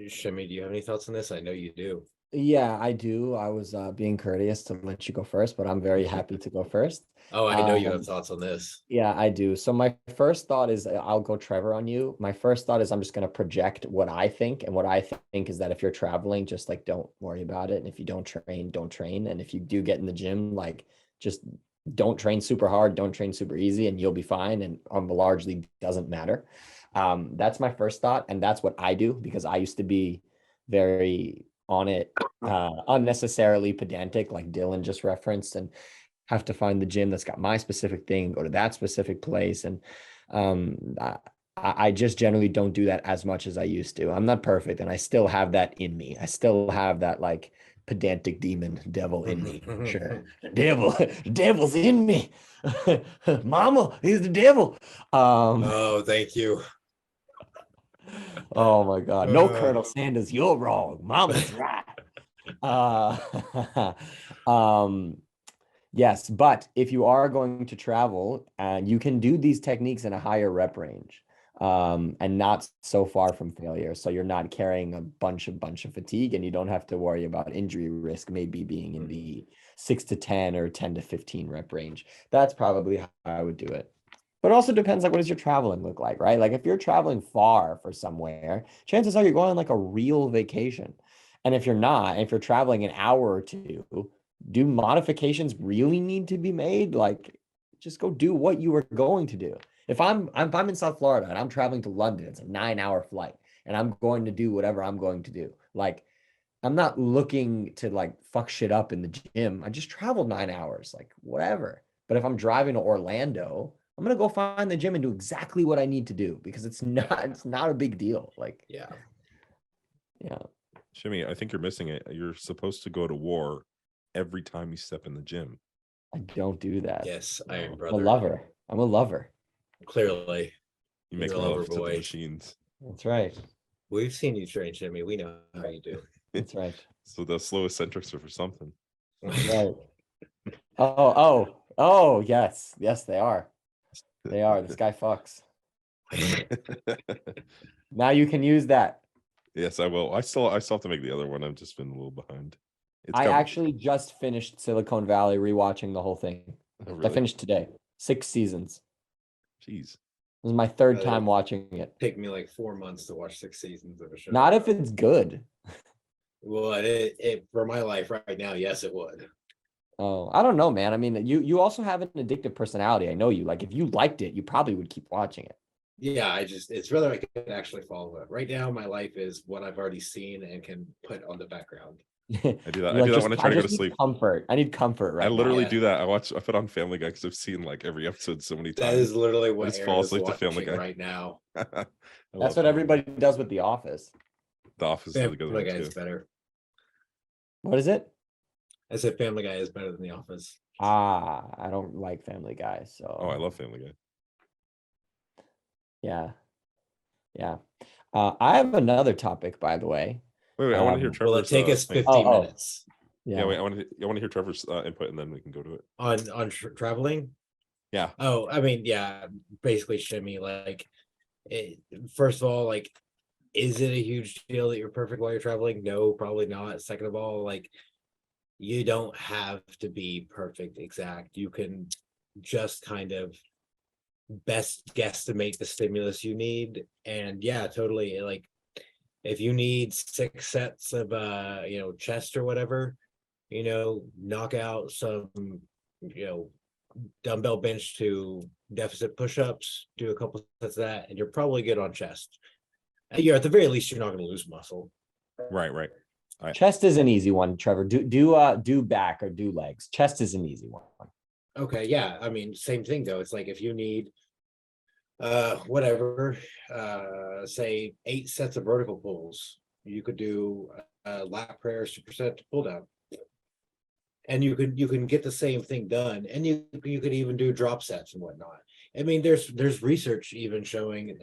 Shimmy, do you have any thoughts on this? I know you do. Yeah, I do. I was being courteous to let you go first, but I'm very happy to go first. Oh, I know you have Um, thoughts on this. Yeah, I do. So my first thought is I'll go Trevor on you. My first thought is I'm just going to project what I think. And what I think is that if you're traveling, just like don't worry about it. And if you don't train, don't train. And if you do get in the gym, like just don't train super hard, don't train super easy, and you'll be fine. And largely doesn't matter. That's my first thought. And that's what I do because I used to be very on it, unnecessarily pedantic, like Dylan just referenced. And have to find the gym that's got my specific thing, go to that specific place. And I just generally don't do that as much as I used to. I'm not perfect and I still have that in me. I still have that like pedantic demon devil in me. Sure. The devil's in me. Mama, he's the devil. Oh, thank you. Oh my God. No, Colonel Sanders, you're wrong. Mama's right. Um, Yes, but if you are going to travel, you can do these techniques in a higher rep range, and not so far from failure. So you're not carrying a bunch of fatigue, and you don't have to worry about injury risk, maybe being in the 6 to 10 or 10 to 15 rep range. That's probably how I would do it. But it also depends, like, what does your traveling look like, right? Like if you're traveling far for somewhere, chances are you're going on like a real vacation. And if you're not, if you're traveling an hour or two, do modifications really need to be made? Like, just go do what you were going to do. If I'm in South Florida and I'm traveling to London, it's a 9-hour flight, and I'm going to do whatever I'm going to do. Like, I'm not looking to like fuck shit up in the gym. I just traveled 9 hours, like whatever. But if I'm driving to Orlando, I'm gonna go find the gym and do exactly what I need to do because it's not a big deal. Like, Yeah. yeah. Shimmy, I think you're missing it. You're supposed to go to war every time you step in the gym. I don't do that. Yes, Iron I'm a Brother. lover. I'm a lover. Clearly, You make you're a lover love to the boy. machines. That's right. We've seen you train, Jimmy. We know how you do. That's right. So the slow eccentrics are for something. Right. Oh, yes. Yes, they are. They are. This guy fucks. Now you can use that. Yes, I will. I still have to make the other one. I've just been a little behind. It's I coming. actually just finished Silicon Valley rewatching the whole thing. Oh, I really? finished today. 6 seasons. Jeez. This is my third Uh, time watching it. Take me like 4 months to watch 6 seasons of a show. Not if it's good. Well, it for my life right now, yes, it would. Oh, I don't know, man. I mean, you also have an addictive personality. I know you. Like, if you liked it, you probably would keep watching it. Yeah, it's whether I can actually follow it. Right now, my life is what I've already seen and can put on the background. I do that. You're I do that just, when I try to go to just need sleep. comfort. I need comfort right I literally now. do that. I put on Family Guy because I've seen like every episode so many That times. is literally I what just Aaron fall is asleep to Family watching Guy. right now. I That's love what everybody does with The Office. The Office is a good Family one Guy is too. better. What is it? I said Family Guy is better than The Office. I don't like Family Guy, Oh, so I love Family Guy. yeah. Yeah. I have another topic, by the way. Wait, I want to hear Um, Trevor's. Will it take us thing. 50 Oh, minutes Yeah, wait, I want to hear Trevor's input, and then we can go to it. on traveling? Yeah. Oh, I mean, yeah, basically Shimmy. Like, first of all, like, is it a huge deal that you're perfect while you're traveling? No, probably not. Second of all, like, you don't have to be perfect, exact. You can just kind of best guesstimate the stimulus you need. And yeah, totally. Like, if you need 6 sets of chest or whatever, knock out some, dumbbell bench to deficit push-ups, do a couple sets of that, and you're probably good on chest. You're at the very least, you're not going to lose muscle. Right. chest is an easy one, Trevor. Do back or do legs. Chest is an easy one. Okay, yeah. I mean, same thing though. It's like if you need whatever, say 8 sets of vertical pulls, you could do lat prayer superset pull down. And you can get the same thing done, and you could even do drop sets and whatnot. I mean, there's research even showing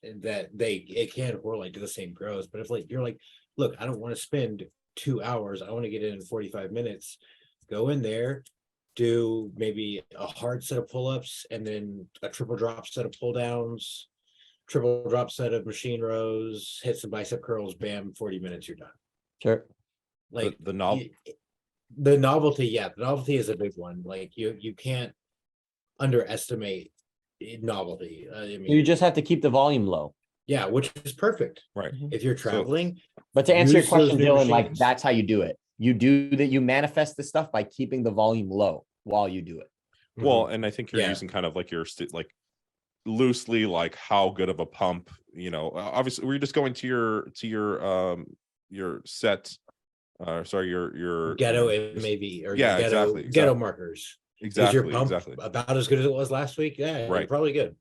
that it can correlate to the same growth. But if like you're like, look, I don't want to spend 2 hours, I want to get in 45 minutes, go in there, do maybe a hard set of pull-ups and then a triple drop set of pull downs, triple drop set of machine rows, hit some bicep curls, bam, 40 minutes, you're done. Sure. Like the the novelty, yeah, the novelty is a big one. Like you can't underestimate novelty. I You mean, just have to keep the volume low. yeah, which is perfect right. if you're traveling. But to answer your use those question, new Dylan, like machines. that's how you do it. You do that. You manifest the stuff by keeping the volume low while you do it. Well, and I think you're Yeah. using kind of like your like loosely like how good of a pump, obviously we're just going to your set sorry your ghetto maybe or yeah, your ghetto exactly. ghetto markers. Is your Exactly, pump exactly. about as good as it was last week? Yeah, Right. you're probably good.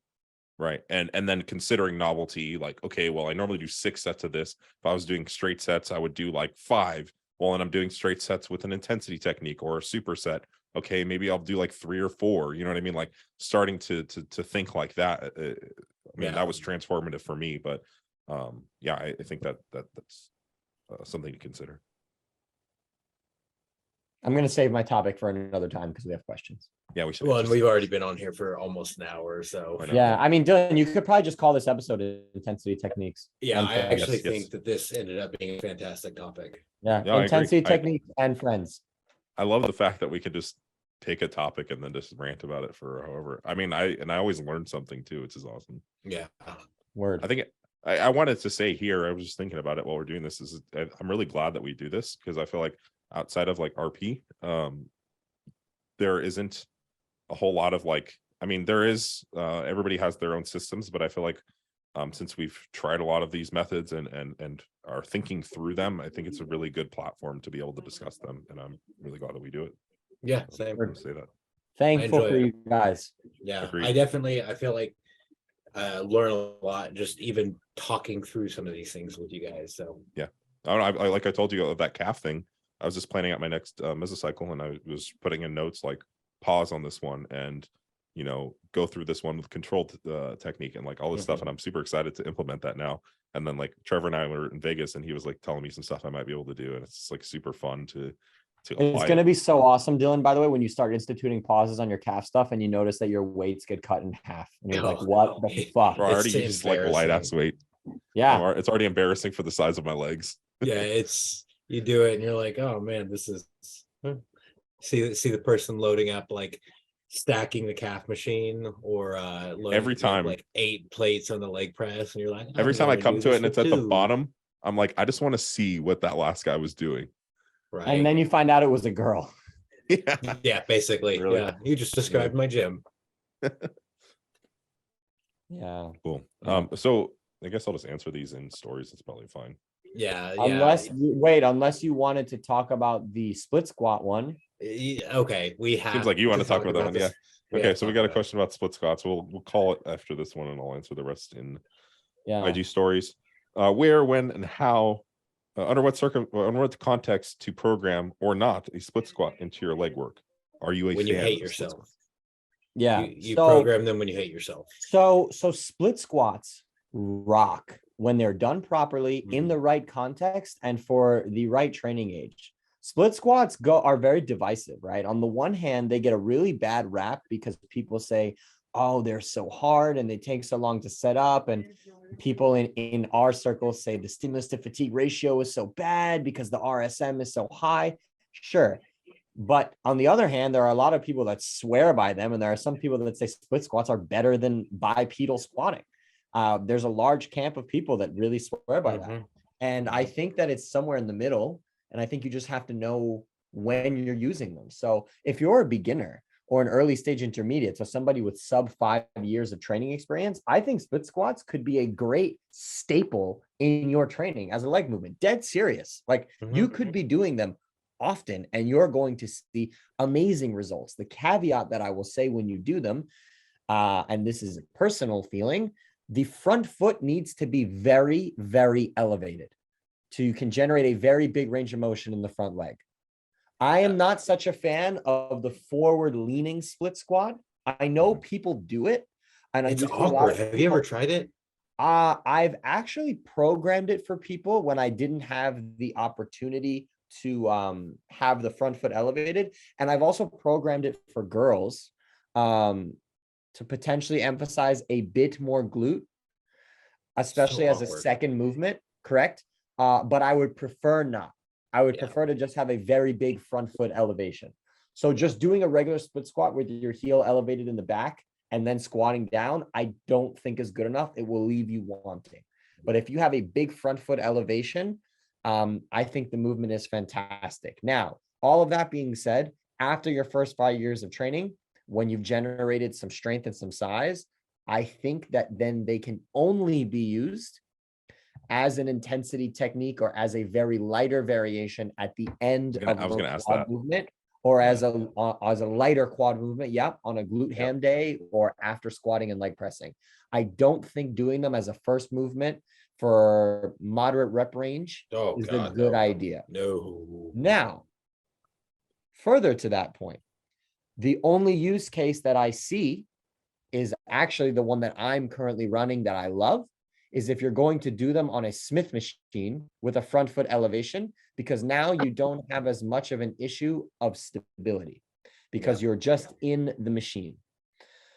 Right. And then considering novelty, like, okay, well, I normally do 6 sets of this. If I was doing straight sets, I would do like 5. Well, and I'm doing straight sets with an intensity technique or a superset. Okay, maybe I'll do like 3 or 4. You know what I mean? Like starting to think like that. I mean, Yeah. that was transformative for me. But yeah, I think that's something to consider. I'm going to save my topic for another time because we have questions. Yeah, we should. Well, and we've already been on here for almost an hour, so I know. Yeah, I mean, Dylan, you could probably just call this episode intensity techniques. yeah, and I friends. actually Yes, think yes. that this ended up being a fantastic topic. Yeah, Yeah, I agree. intensity techniques and friends. I love the fact that we could just take a topic and then just rant about it for however. I mean, I always learn something too, which is awesome. Yeah. Word. I think I wanted to say here, I was just thinking about it while we're doing this, is I'm really glad that we do this because I feel like outside of like RP, there isn't a whole lot of like, I mean, there is, everybody has their own systems, but I feel like since we've tried a lot of these methods and are thinking through them, I think it's a really good platform to be able to discuss them. And I'm really glad that we do it. Yeah, So same. I'm gonna say that. Thankful enjoy for it. you guys. Yeah, Agreed. I feel like learn a lot just even talking through some of these things with you guys. So I don't know, I like I told you that calf thing. I was just planning out my next mesocycle, and I was putting in notes like pause on this one and go through this one with controlled technique and like all this stuff. And I'm super excited to implement that now. And then like Trevor and I were in Vegas, and he was like telling me some stuff I might be able to do, and it's like super fun to It's apply going to it. be so awesome, Dylan, by the way, when you start instituting pauses on your calf stuff and you notice that your weights get cut in half. And you're like, Oh, what the fuck? Bro, I already it's used like light ass embarrassing. weight. Yeah. It's already embarrassing for the size of my legs. Yeah, it's you do it and you're like, oh man, this is see the person loading up like stacking the calf machine or loading Every time. like 8 plates on the leg press, and you're like, Every I'm time I gonna come do to it this and it's with at the 2. bottom, I'm like, I just want to see what that last guy was doing. Right. And then you find out it was a girl. Yeah. Yeah, basically. Really? Yeah, you just described my gym. Yeah. Cool. Yeah. So I guess I'll just answer these in stories. It's probably fine. Yeah, Unless you wanted to talk about the split squat one. okay, we have. Seems like you want to talk about that one. Yeah. this. Okay, so we got a talk about question about split squats. We'll call it after this one, and I'll answer the rest in Yeah. IG stories. Where, when, and how, under what context to program or not a split squat into your leg work? Are you a when fan you hate of the split yourself. squat? Yeah. You program them when you hate yourself. So split squats rock when they're done properly in the right context and for the right training age. Split squats are very divisive, right? On the one hand, they get a really bad rap because people say, oh, they're so hard and they take so long to set up. And people in our circles say the stimulus to fatigue ratio is so bad because the RSM is so high. Sure. But on the other hand, there are a lot of people that swear by them. And there are some people that say split squats are better than bipedal squatting. There's a large camp of people that really swear by that. And I think that it's somewhere in the middle. And I think you just have to know when you're using them. So if you're a beginner or an early stage intermediate, so somebody with sub 5 years of training experience, I think split squats could be a great staple in your training as a leg movement. Dead serious. Like you could be doing them often and you're going to see amazing results. The caveat that I will say when you do them, and this is a personal feeling, the front foot needs to be very, very elevated so you can generate a very big range of motion in the front leg. I am not such a fan of the forward leaning split squat. I know people do it. And it's awkward. Have you ever tried it? I've actually programmed it for people when I didn't have the opportunity to have the front foot elevated. And I've also programmed it for girls to potentially emphasize a bit more glute, especially as a awkward. second movement, correct? But I would prefer not. I would Yeah. prefer to just have a very big front foot elevation. So just doing a regular split squat with your heel elevated in the back and then squatting down, I don't think is good enough. It will leave you wanting. But if you have a big front foot elevation, I think the movement is fantastic. Now, all of that being said, after your first 5 years of training, when you've generated some strength and some size, I think that then they can only be used as an intensity technique or as a very lighter variation at the end of I was a gonna ask quad that. movement, or as a lighter quad movement, on a glute ham day or after squatting and leg pressing. I don't think doing them as a first movement for moderate rep range is a good idea. No. Now, further to that point, the only use case that I see is actually the one that I'm currently running that I love, is if you're going to do them on a Smith machine with a front foot elevation, because now you don't have as much of an issue of stability because you're just in the machine.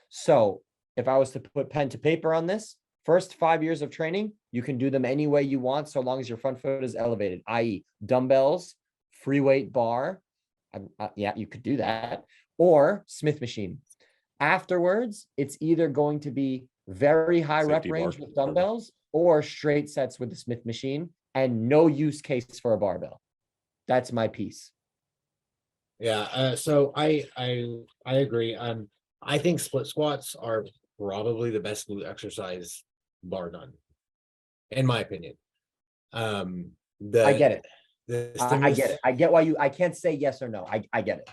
So if I was to put pen to paper on this, first 5 years of training, you can do them any way you want, so long as your front foot is elevated, i.e. dumbbells, free weight bar. Yeah, you could do that, or Smith machine. Afterwards, it's either going to be very high rep range with dumbbells or straight sets with the Smith machine, and no use case for a barbell. That's my piece. Yeah, so I agree. I think split squats are probably the best glute exercise, bar none, in my opinion. I get it. I get it. I get why I can't say yes or no. I get it.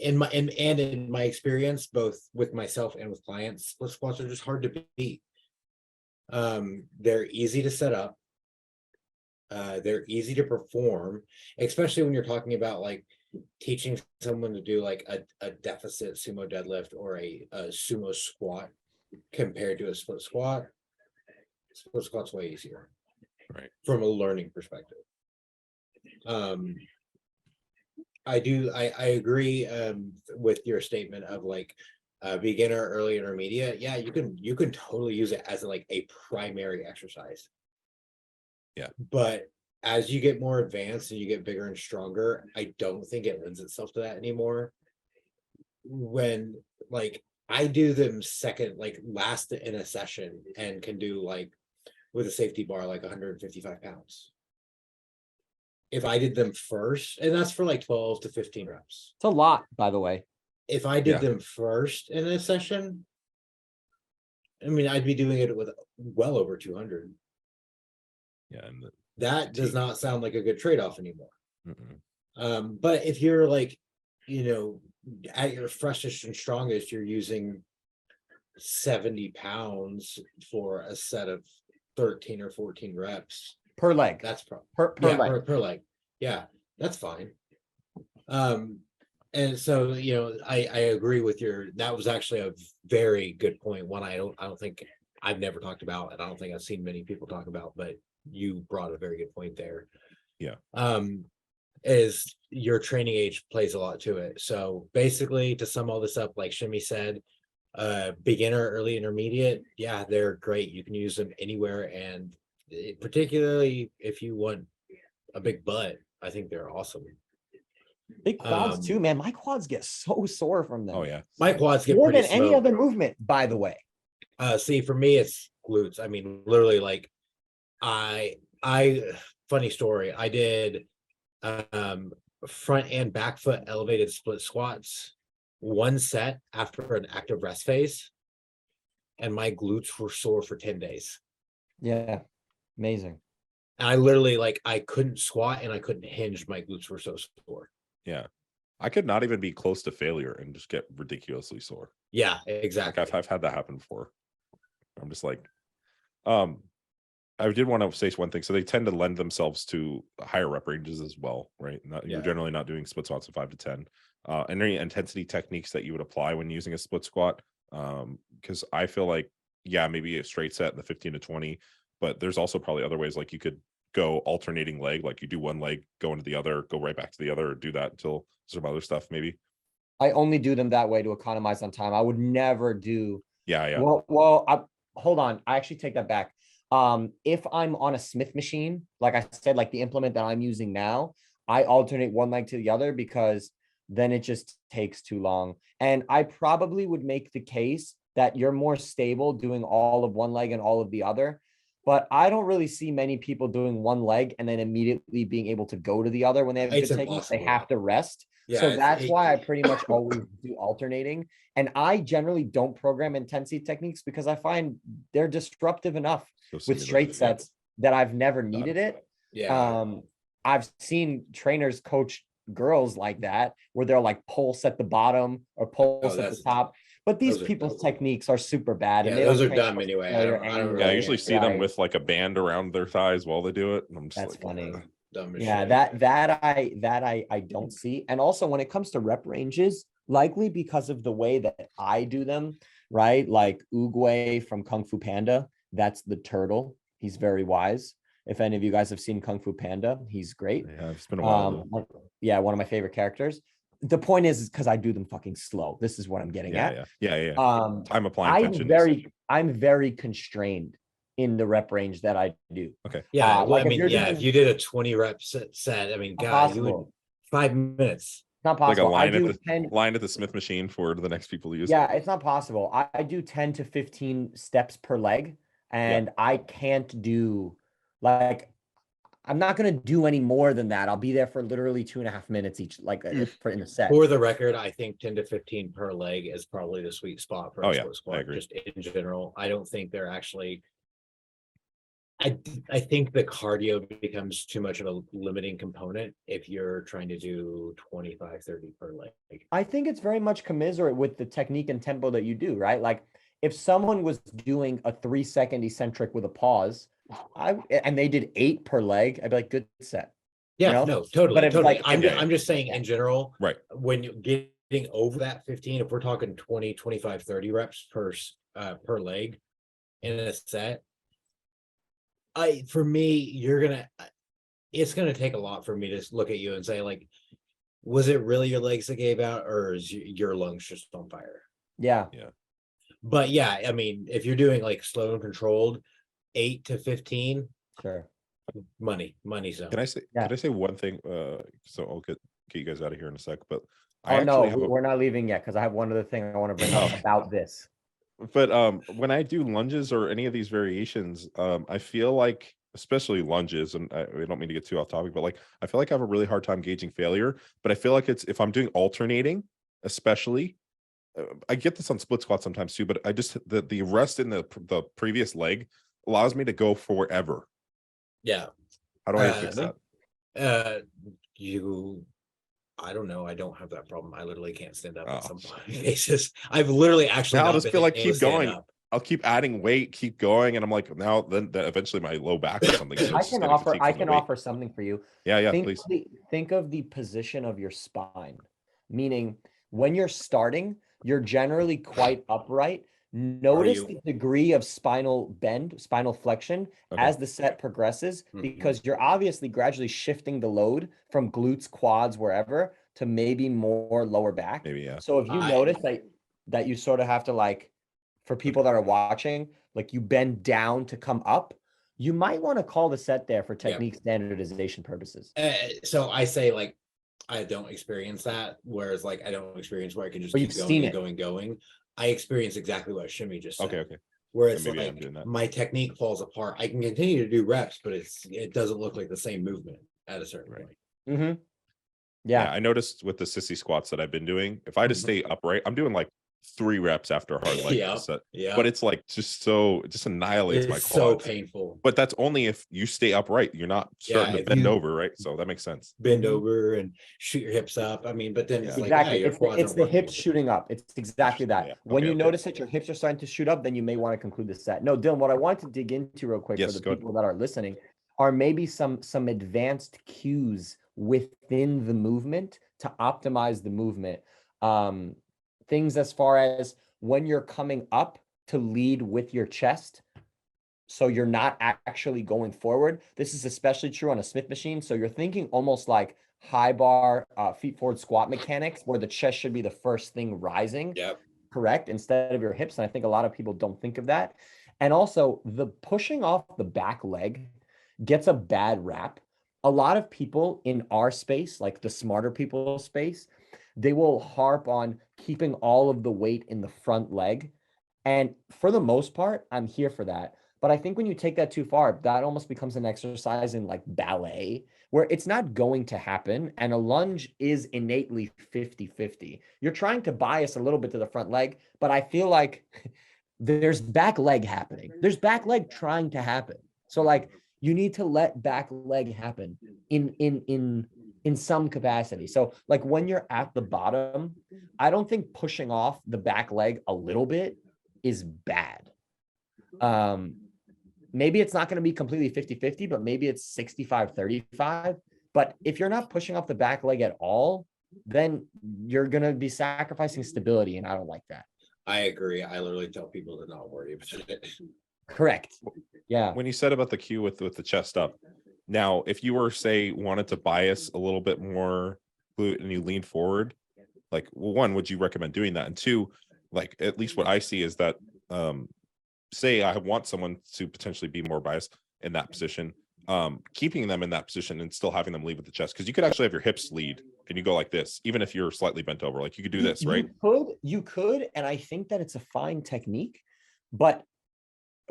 In my experience, both with myself and with clients, split squats are just hard to beat. They're easy to set up. They're easy to perform, especially when you're talking about like teaching someone to do like a deficit sumo deadlift or a sumo squat compared to a split squat. Split squat's way easier, right, from a learning perspective. I agree with your statement of like beginner, early, intermediate. Yeah, you can totally use it as like a primary exercise. Yeah. But as you get more advanced and you get bigger and stronger, I don't think it lends itself to that anymore. When like I do them second, like last in a session, and can do like with a safety bar like 155 pounds. If I did them first, and that's for like 12 to 15 reps. It's a lot, by the way. If I did them first in a session, I mean, I'd be doing it with well over 200. Yeah, and that does not sound like a good trade-off anymore. Mm-mm. But if you're like, at your freshest and strongest, you're using 70 pounds for a set of 13 or 14 reps per leg. That's probably per leg. per leg. Yeah, that's fine. And so I agree with that was actually a very good point. One I don't think I've never talked about, and I don't think I've seen many people talk about, but you brought a very good point there. Yeah. Is your training age plays a lot to it. So basically, to sum all this up, like Shimmy said, beginner, early, intermediate, yeah, they're great. You can use them anywhere, and particularly if you want a big butt, I think they're awesome. Big quads too, man. My quads get so sore from them. Oh yeah, my quads get more than slow. any other movement, by the way. See, for me, it's glutes. I mean, literally, like I funny story. I did front and back foot elevated split squats, one set after an active rest phase, and my glutes were sore for 10 days. Yeah, amazing. And I literally, like, I couldn't squat and I couldn't hinge. My glutes were so sore. Yeah, I could not even be close to failure and just get ridiculously sore. Yeah, exactly. Like I've had that happen before. I'm just like, I did want to say one thing. So they tend to lend themselves to higher rep ranges as well, right? You're generally not doing split squats of 5 to 10. And any intensity techniques that you would apply when using a split squat? Because I feel like, yeah, maybe a straight set in the 15 to 20, but there's also probably other ways, like you could go alternating leg, like you do one leg, go into the other, go right back to the other, or do that until some other stuff maybe? I only do them that way to economize on time. I would never do. Yeah. Hold on. I actually take that back. If I'm on a Smith machine, like I said, like the implement that I'm using now, I alternate one leg to the other because then it just takes too long. And I probably would make the case that you're more stable doing all of one leg and all of the other. But I don't really see many people doing one leg and then immediately being able to go to the other when they have It's good techniques. They impossible. have to rest. Yeah, So that's why I pretty much always do alternating. And I generally don't program intensity techniques because I find they're disruptive enough with straight sets that I've never needed it. Yeah. I've seen trainers coach girls like that, where they're like pulse at the bottom or pulse at the top. But these people's techniques are super bad. Yeah, and those are dumb anyway. I don't Yeah, I usually see them with like a band around their thighs while they do it. And I'm just That's like, funny. Dumb as Yeah, shit. I don't see. And also when it comes to rep ranges, likely because of the way that I do them, right? Like Oogway from Kung Fu Panda, that's the turtle. He's very wise. If any of you guys have seen Kung Fu Panda, he's great. yeah, it's been a while. Yeah, one of my favorite characters. The point is because I do them fucking slow. This is what I'm getting at. Yeah. Time applying tension. I'm very constrained in the rep range that I do. Okay. Yeah, well, like I mean, if you did a 20 rep set, I mean, God, you would 5 minutes. It's not possible. Like a line at the Smith machine for the next people to use. Yeah, it's not possible. I do 10 to 15 steps per leg, and I can't do like I'm not gonna do any more than that. I'll be there for literally 2.5 minutes each, like in the set. For the record, I think 10 to 15 per leg is probably the sweet spot for a split squat. I agree. Just in general, I don't think they're actually. I think the cardio becomes too much of a limiting component if you're trying to do 25, 30 per leg. I think it's very much commiserate with the technique and tempo that you do, right? Like if someone was doing a 3-second eccentric with a pause, and they did 8 per leg, I'd be like, good set. Yeah, you know? no, totally. But if totally. like I'm just saying in general, right? When you're getting over that 15, if we're talking 20, 25, 30 reps per leg in a set, for me, it's gonna take a lot for me to look at you and say, like, was it really your legs that gave out, or is your lungs just on fire? Yeah. But yeah, I mean, if you're doing like slow and controlled, 8 to 15, sure, money zone. Can I say one thing? So I'll get you guys out of here in a sec. But we're not leaving yet because I have one other thing I want to bring up about this. But when I do lunges or any of these variations, I feel like, especially lunges, and I don't mean to get too off topic, but like I feel like I have a really hard time gauging failure. But I feel like it's if I'm doing alternating, especially, I get this on split squats sometimes too. But I just the rest in the previous leg allows me to go forever. Yeah. How do I fix that? I don't know. I don't have that problem. I literally can't stand up on some cases. I've literally actually. Now I'll just feel like keep going. I'll keep adding weight, keep going, and I'm like, now then eventually my low back or something. I can offer something for you. Yeah, please. Think of the position of your spine, meaning when you're starting, you're generally quite upright. Notice the degree of spinal bend, spinal flexion as the set progresses, because you're obviously gradually shifting the load from glutes, quads, wherever to maybe more lower back. Maybe, yeah. So if you notice that you sort of have to, like, for people that are watching, like you bend down to come up, you might want to call the set there for technique standardization purposes. So I say, like, I don't experience that, whereas like I don't experience where I can just keep going. I experience exactly what Shimmy just said. Okay. Where it's like my technique falls apart. I can continue to do reps, but it doesn't look like the same movement at a certain point. Mm-hmm. Yeah, I noticed with the sissy squats that I've been doing, if I just stay upright, I'm doing like 3 reps after a hard leg set. Yeah. But it's like it just annihilates my quads. It's so painful. But that's only if you stay upright. You're not starting to bend over, right? So that makes sense. Bend over and shoot your hips up. I mean, but then it's exactly. Like, it's the hips shooting up. It's exactly that. Yeah. When you notice that your hips are starting to shoot up, then you may want to conclude the set. No, Dylan, what I want to dig into real quick for the people that are listening are maybe some advanced cues within the movement to optimize the movement. Things as far as when you're coming up to lead with your chest, so you're not actually going forward. This is especially true on a Smith machine. So you're thinking almost like high bar feet forward squat mechanics, where the chest should be the first thing rising. Yep. Correct, instead of your hips. And I think a lot of people don't think of that. And also the pushing off the back leg gets a bad rap. A lot of people in our space, like the smarter people space, they will harp on keeping all of the weight in the front leg. And for the most part, I'm here for that. But I think when you take that too far, that almost becomes an exercise in like ballet, where it's not going to happen. And a lunge is innately 50-50. You're trying to bias a little bit to the front leg, but I feel like there's back leg happening. There's back leg trying to happen. So like you need to let back leg happen in some capacity. So like when you're at the bottom, I don't think pushing off the back leg a little bit is bad. Maybe it's not going to be completely 50-50, but maybe it's 65-35. But if you're not pushing off the back leg at all, then you're going to be sacrificing stability. And I don't like that. I agree. I literally tell people to not worry about it. Correct. Yeah. When you said about the cue with the chest up, now if you were, say, wanted to bias a little bit more glute and you lean forward, like, well, one, would you recommend doing that? And two, like, at least what I see is that say I want someone to potentially be more biased in that position, keeping them in that position and still having them lead with the chest, because you could actually have your hips lead and you go like this, even if you're slightly bent over. Like you could do this, right? You could, and I think that it's a fine technique, but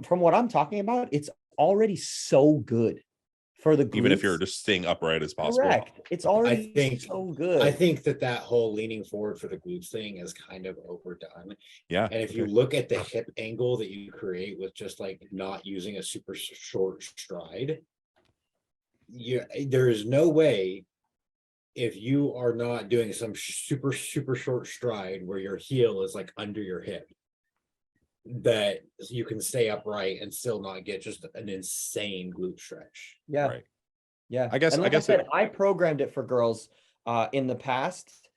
from what I'm talking about, it's already so good for the glutes. Even if you're just staying upright as possible. Correct. It's already so good. I think that whole leaning forward for the glutes thing is kind of overdone. Yeah. And if you look at the hip angle that you create with just like not using a super short stride, there is no way, if you are not doing some super short stride where your heel is like under your hip, that you can stay upright and still not get just an insane glute stretch. Yeah. Right. Yeah. I guess I programmed it for girls in the past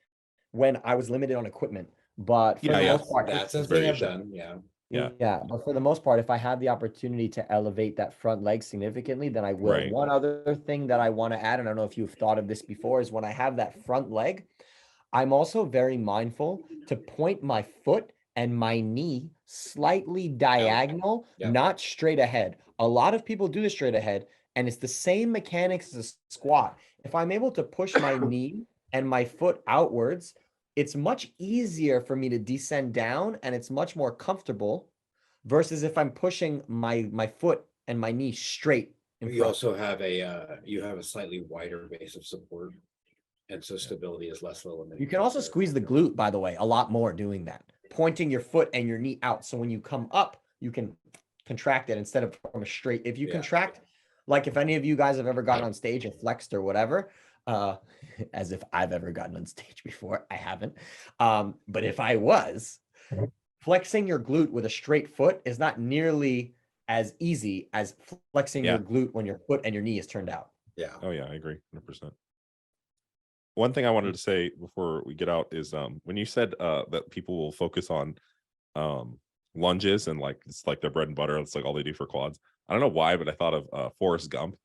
when I was limited on equipment, but for the most part, that's a thing I've done. Yeah. Yeah. But for the most part, if I have the opportunity to elevate that front leg significantly, then I will. Right. One other thing that I want to add, and I don't know if you've thought of this before, is when I have that front leg, I'm also very mindful to point my foot and my knee slightly diagonal, not straight ahead. A lot of people do this straight ahead, and it's the same mechanics as a squat. If I'm able to push my knee and my foot outwards, it's much easier for me to descend down, and it's much more comfortable versus if I'm pushing my foot and my knee straight in front. You also have a slightly wider base of support, and so stability is less limited. You can also squeeze the glute, by the way, a lot more doing that, pointing your foot and your knee out. So when you come up, you can contract it instead of from a straight. If you contract, like if any of you guys have ever gotten on stage and flexed or whatever, as if I've ever gotten on stage before, I haven't. But if I was, flexing your glute with a straight foot is not nearly as easy as flexing your glute when your foot and your knee is turned out. Yeah. Oh yeah, I agree 100%. One thing I wanted to say before we get out is when you said that people will focus on lunges and like it's like their bread and butter, it's like all they do for quads. I don't know why, but I thought of Forrest Gump,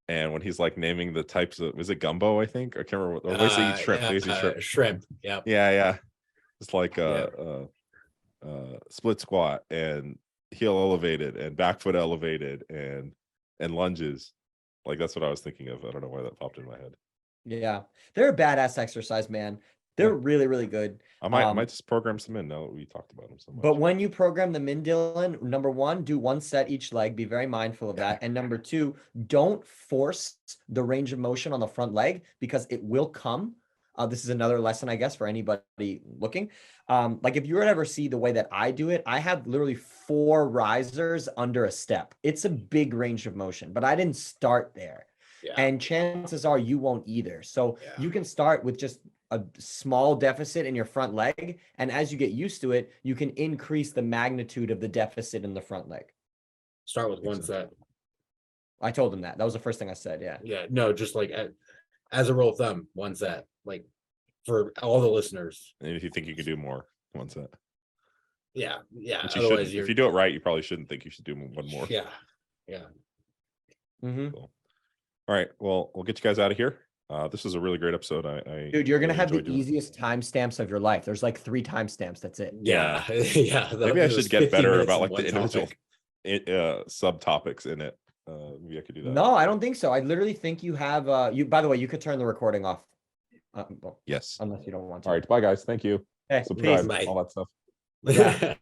and when he's like naming the types of, was it gumbo? I think I can't remember. Or they eat shrimp. Shrimp. Yeah. Yeah. It's like split squat and heel elevated and back foot elevated and lunges. Like that's what I was thinking of. I don't know why that popped in my head. Yeah, they're a badass exercise, man. They're really, really good. I might just program some in now that we talked about them so much. But when you program them in, Dylan, number one, do one set each leg. Be very mindful of that. And number two, don't force the range of motion on the front leg because it will come. This is another lesson, I guess, for anybody looking. Like if you were to ever see the way that I do it, I have literally 4 risers under a step. It's a big range of motion, but I didn't start there. Yeah. And chances are you won't either. So you can start with just a small deficit in your front leg. And as you get used to it, you can increase the magnitude of the deficit in the front leg. Start with one set. I told him that. That was the first thing I said. Yeah. Yeah. No, just like as a rule of thumb, one set, like for all the listeners. And if you think you can do more, one set. Yeah. Yeah. Otherwise, if you do it right, you probably shouldn't think you should do one more. Yeah. Yeah. Mhm. Cool. All right. Well, we'll get you guys out of here. This was a really great episode. Dude, you're gonna really have the enjoyed doing it. easiest timestamps of your life. There's like 3 timestamps. That's it. Yeah. Yeah. Maybe I it was should get 15 better minutes about in like one the individual topic. subtopics in it. Maybe I could do that. No, I don't think so. I literally think you have you, by the way, you could turn the recording off. Well, Yes. unless you don't want to. All right. Bye, guys. Thank you. Okay, Subscribe. Bye. All that stuff. Yeah.